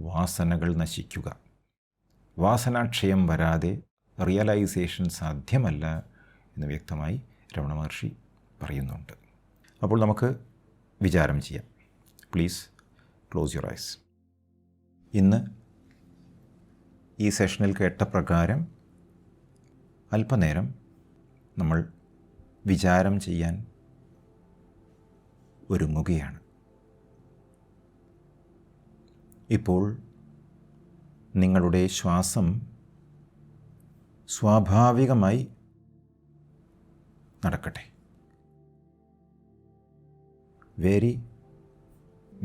S1: വാസനകൾ നശിക്കുക. വാസനാക്ഷയം വരാതെ റിയലൈസേഷൻ സാധ്യമല്ല എന്ന് വ്യക്തമായി രമണ മഹർഷി പറയുന്നുണ്ട്. അപ്പോൾ നമുക്ക് വിചാരം ചെയ്യാം. Please close your eyes. ഇന്ന് ഈ സെഷനിൽ കേട്ട പ്രകാരം അല്പനേരം നമ്മൾ വിചാരം ചെയ്യാൻ ഒരുങ്ങുകയാണ്. ഇപ്പോൾ നിങ്ങളുടെ ശ്വാസം സ്വാഭാവികമായി നടക്കട്ടെ. Very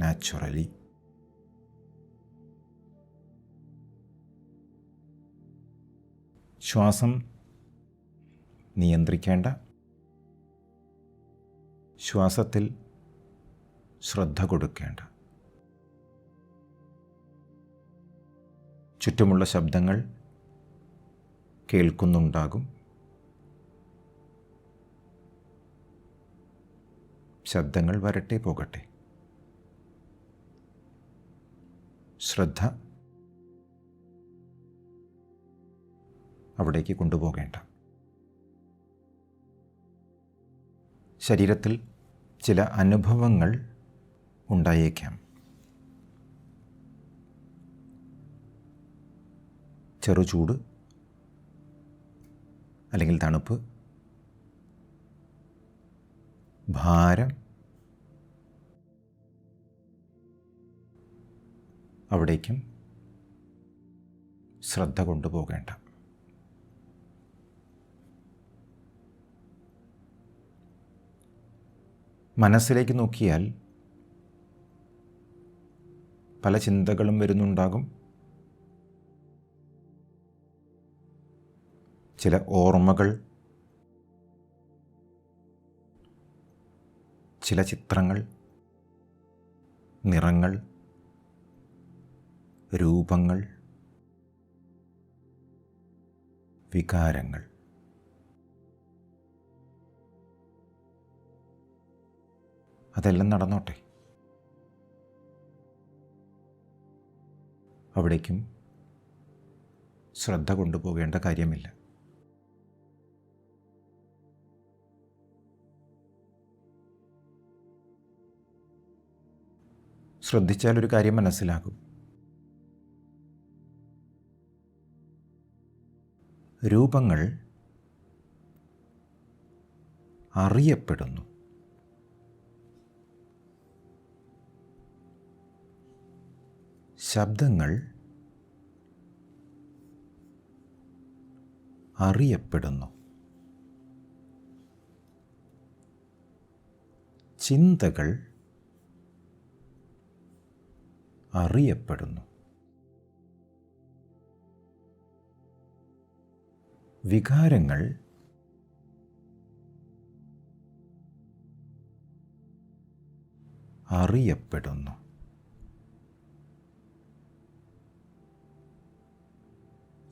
S1: naturally. ശ്വാസം നിയന്ത്രിക്കേണ്ട, ശ്വാസത്തിൽ ശ്രദ്ധ കൊടുക്കേണ്ട, ചുറ്റുമുള്ള ശബ്ദങ്ങൾ കേൾക്കുന്നുണ്ടാകും. ശബ്ദങ്ങൾ വരട്ടെ പോകട്ടെ. ശ്രദ്ധ അവിടേക്ക് കൊണ്ടുപോകേണ്ട. ശരീരത്തിൽ ചില അനുഭവങ്ങൾ ഉണ്ടായേക്കാം. ചെറുചൂട് അല്ലെങ്കിൽ തണുപ്പ്, ഭാരം. അവിടേക്കും ശ്രദ്ധ കൊണ്ടുപോകേണ്ട. മനസ്സിലേക്ക് നോക്കിയാൽ പല ചിന്തകളും വരുന്നുണ്ടാകും. ചില ഓർമ്മകൾ, ചില ചിത്രങ്ങൾ, നിറങ്ങൾ, രൂപങ്ങൾ, വികാരങ്ങൾ. അതെല്ലാം നടന്നോട്ടെ. അവിടേക്കും ശ്രദ്ധ കൊണ്ടുപോകേണ്ട കാര്യമില്ല. ശ്രദ്ധിച്ചാൽ ഒരു കാര്യം മനസ്സിലാകും. രൂപങ്ങൾ അറിയപ്പെടുന്നു. ശബ്ദങ്ങൾ അറിയപ്പെടുന്നു. ചിന്തകൾ അറിയപ്പെടുന്നു. വികാരങ്ങൾ അറിയപ്പെടുന്നു.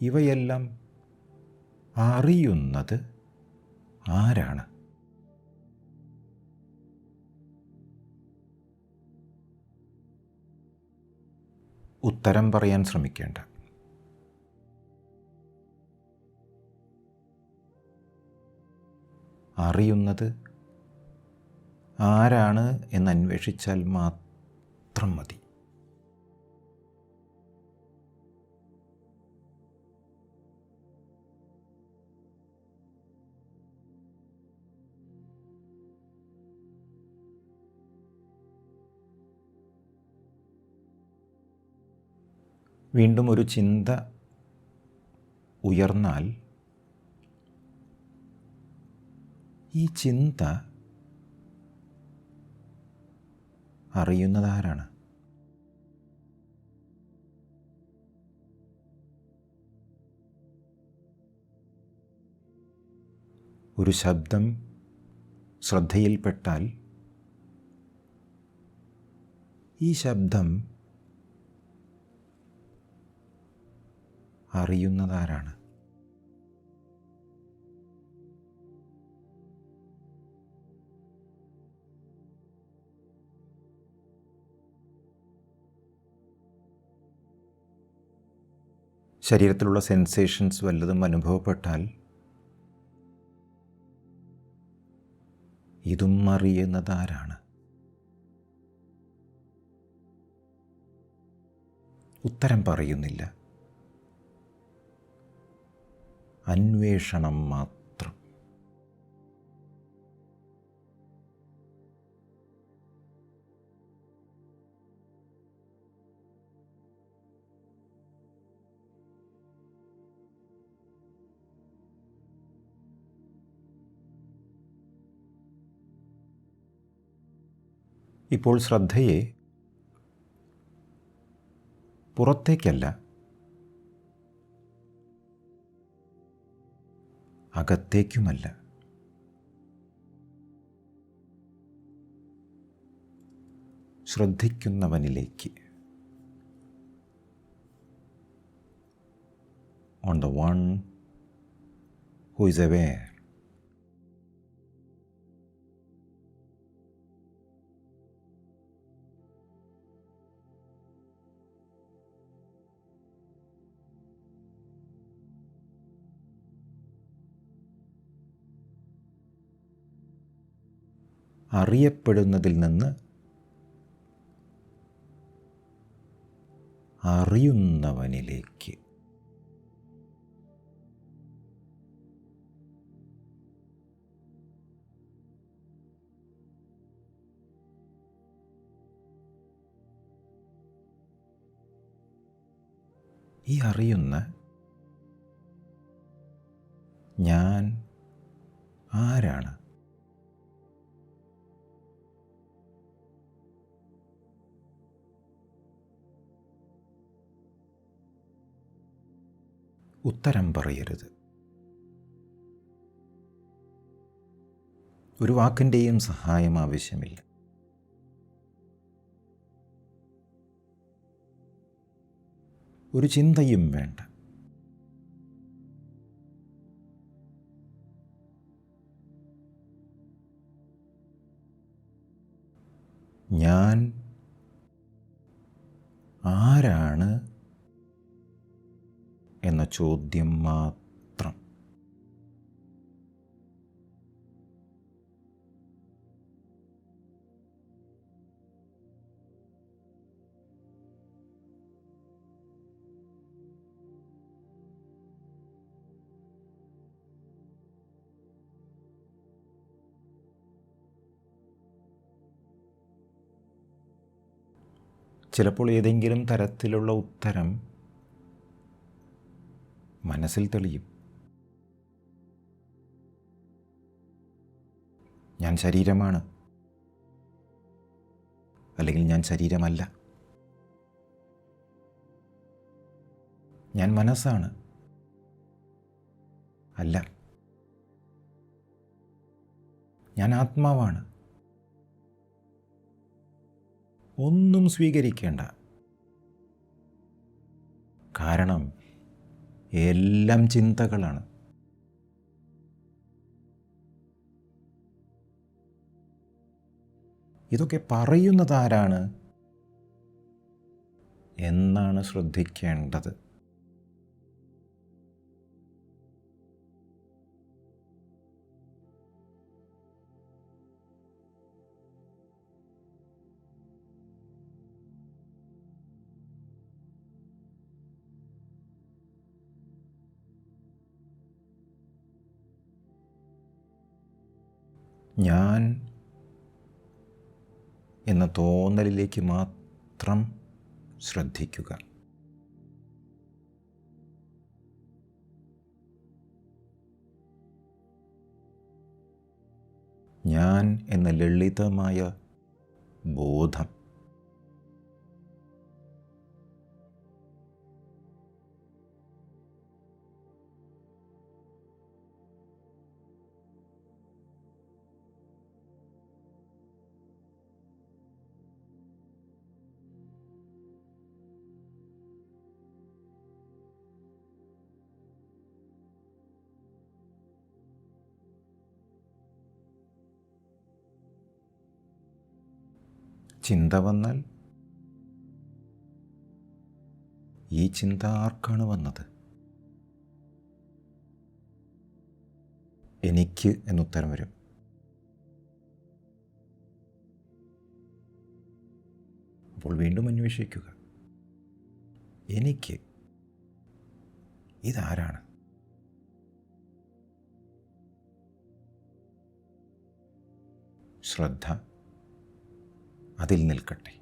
S1: ഇവയെല്ലാം അറിയുന്നത് ആരാണ്? ഉത്തരം പറയാൻ ശ്രമിക്കേണ്ട. അറിയുന്നത് ആരാണ് എന്നന്വേഷിച്ചാൽ മാത്രം മതി. വീണ്ടും ഒരു ചിന്ത ഉയർന്നാൽ ഈ ചിന്ത അറിയുന്നതാരാണ്? ഒരു ശബ്ദം ശ്രദ്ധയിൽപ്പെട്ടാൽ ഈ ശബ്ദം അറിയുന്നതാരാണ്? ശരീരത്തിലുള്ള സെൻസേഷൻസ് വല്ലതും അനുഭവപ്പെട്ടാൽ ഇതും അറിയുന്നതാരാണ്? ഉത്തരം പറയുന്നില്ല. അന്വേഷണം മാത്രം. ഇപ്പോൾ ശ്രദ്ധയെ പുറത്തേക്കല്ല, അകത്തേക്കുമല്ല, ശ്രദ്ധിക്കുന്നവനിലേക്ക്, on the one who is aware. അറിയപ്പെടുന്നതിൽ നിന്ന് അറിയുന്നവനിലേക്ക്. ഈ അറിയുന്ന ഞാൻ ആരാണ്? ഉത്തരം പറയരുത്. ഒരു വാക്കിൻ്റെയും സഹായം ആവശ്യമില്ല. ഒരു ചിന്തയും വേണ്ട. ഞാൻ ആരാണ് എന്ന ചോദ്യം മാത്രം. ചിലപ്പോൾ ഏതെങ്കിലും തരത്തിലുള്ള ഉത്തരം മനസ്സിൽ തെളിയും. ഞാൻ ശരീരമാണ്, അല്ലെങ്കിൽ ഞാൻ ശരീരമല്ല. ഞാൻ മനസ്സാണ്, അല്ല. ഞാൻ ആത്മാവാണ്. ഒന്നും സ്വീകരിക്കേണ്ട. കാരണം എല്ലാം ചിന്തകളാണ്. ഇതൊക്കെ പറയുന്നതാരാണ് എന്നാണ് ശ്രദ്ധിക്കേണ്ടത്. ഞാൻ എന്ന തോന്നലിലേക്ക് മാത്രം ശ്രദ്ധിക്കുക. ഞാൻ എന്ന ലളിതമായ ബോധം ചിന്ത വന്നാൽ ഈ ചിന്ത ആർക്കാണ് വന്നത്? എനിക്ക് എന്നുത്തരം വരും. അപ്പോൾ വീണ്ടും അന്വേഷിക്കുക. എനിക്ക് ഇതാരാണ്? ശ്രദ്ധ അതിൽ നിൽക്കട്ടെ.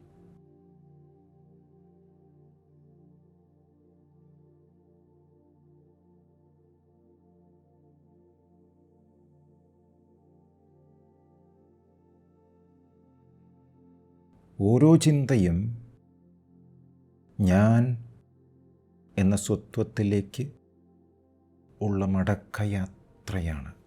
S1: ഓരോ ചിന്തയും ഞാൻ എന്ന സ്വത്വത്തിലേക്ക് ഉള്ള മടക്കയാത്രയാണ്.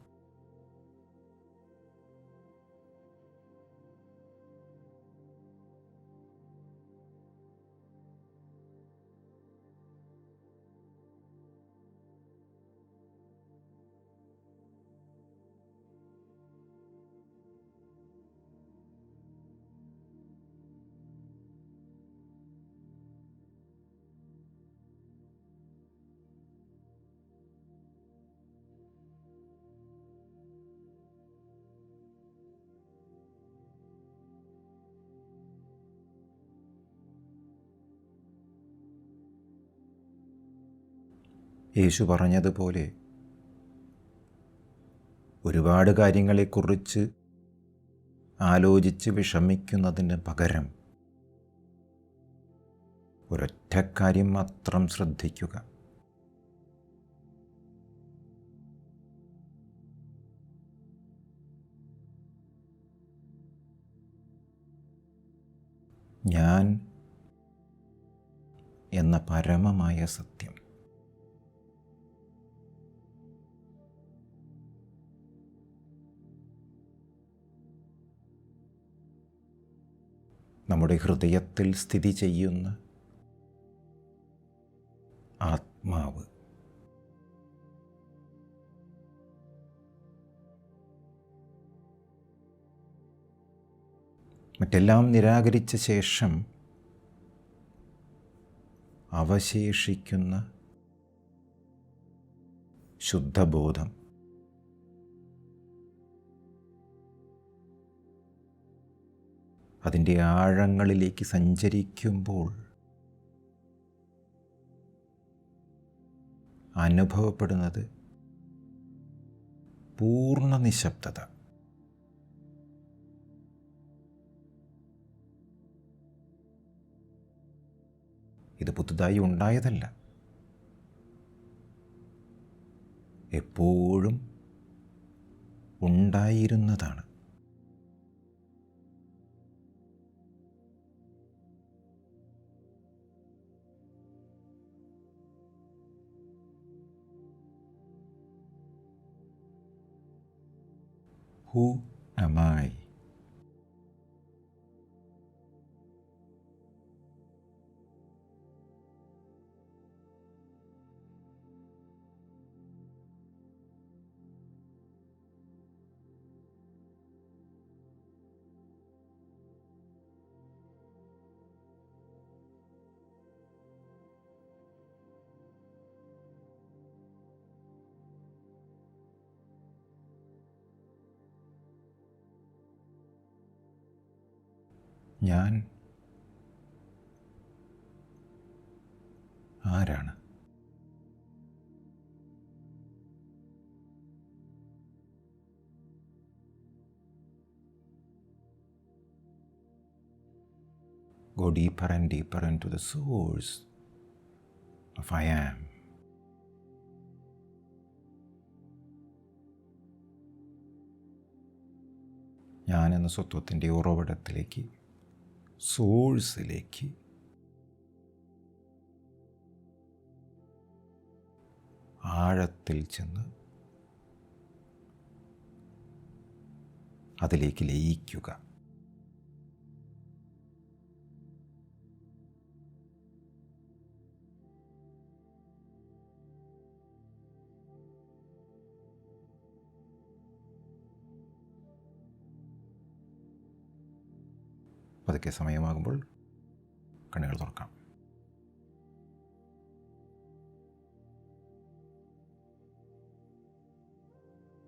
S1: യേശു പറഞ്ഞതുപോലെ ഒരുപാട് കാര്യങ്ങളെക്കുറിച്ച് ആലോചിച്ച് വിഷമിക്കുന്നതിന് പകരം ഒരൊറ്റ കാര്യം മാത്രം ശ്രദ്ധിക്കുക. ഞാൻ എന്ന പരമമായ സത്യം. നമ്മുടെ ഹൃദയത്തിൽ സ്ഥിതി ചെയ്യുന്ന ആത്മാവ്. മറ്റെല്ലാം നിരാകരിച്ച ശേഷം അവശേഷിക്കുന്ന ശുദ്ധബോധം. അതിൻ്റെ ആഴങ്ങളിലേക്ക് സഞ്ചരിക്കുമ്പോൾ അനുഭവപ്പെടുന്നത് പൂർണ്ണ നിശബ്ദത. ഇത് പുതുതായി ഉണ്ടായതല്ല, എപ്പോഴും ഉണ്ടായിരുന്നതാണ്. Who am I? ഞാൻ ആരാണ്? Go deeper and deeper into the source of I am. ഞാൻ എന്ന സ്വത്വത്തിൻ്റെ ഉറവിടത്തിലേക്ക്, സോഴ്സിലേക്ക് ആഴത്തിൽ ചെന്ന് അതിലേക്ക് ലയിക്കുക. പതുക്കെ സമയമാകുമ്പോൾ കണ്ണുകൾ തുറക്കാം.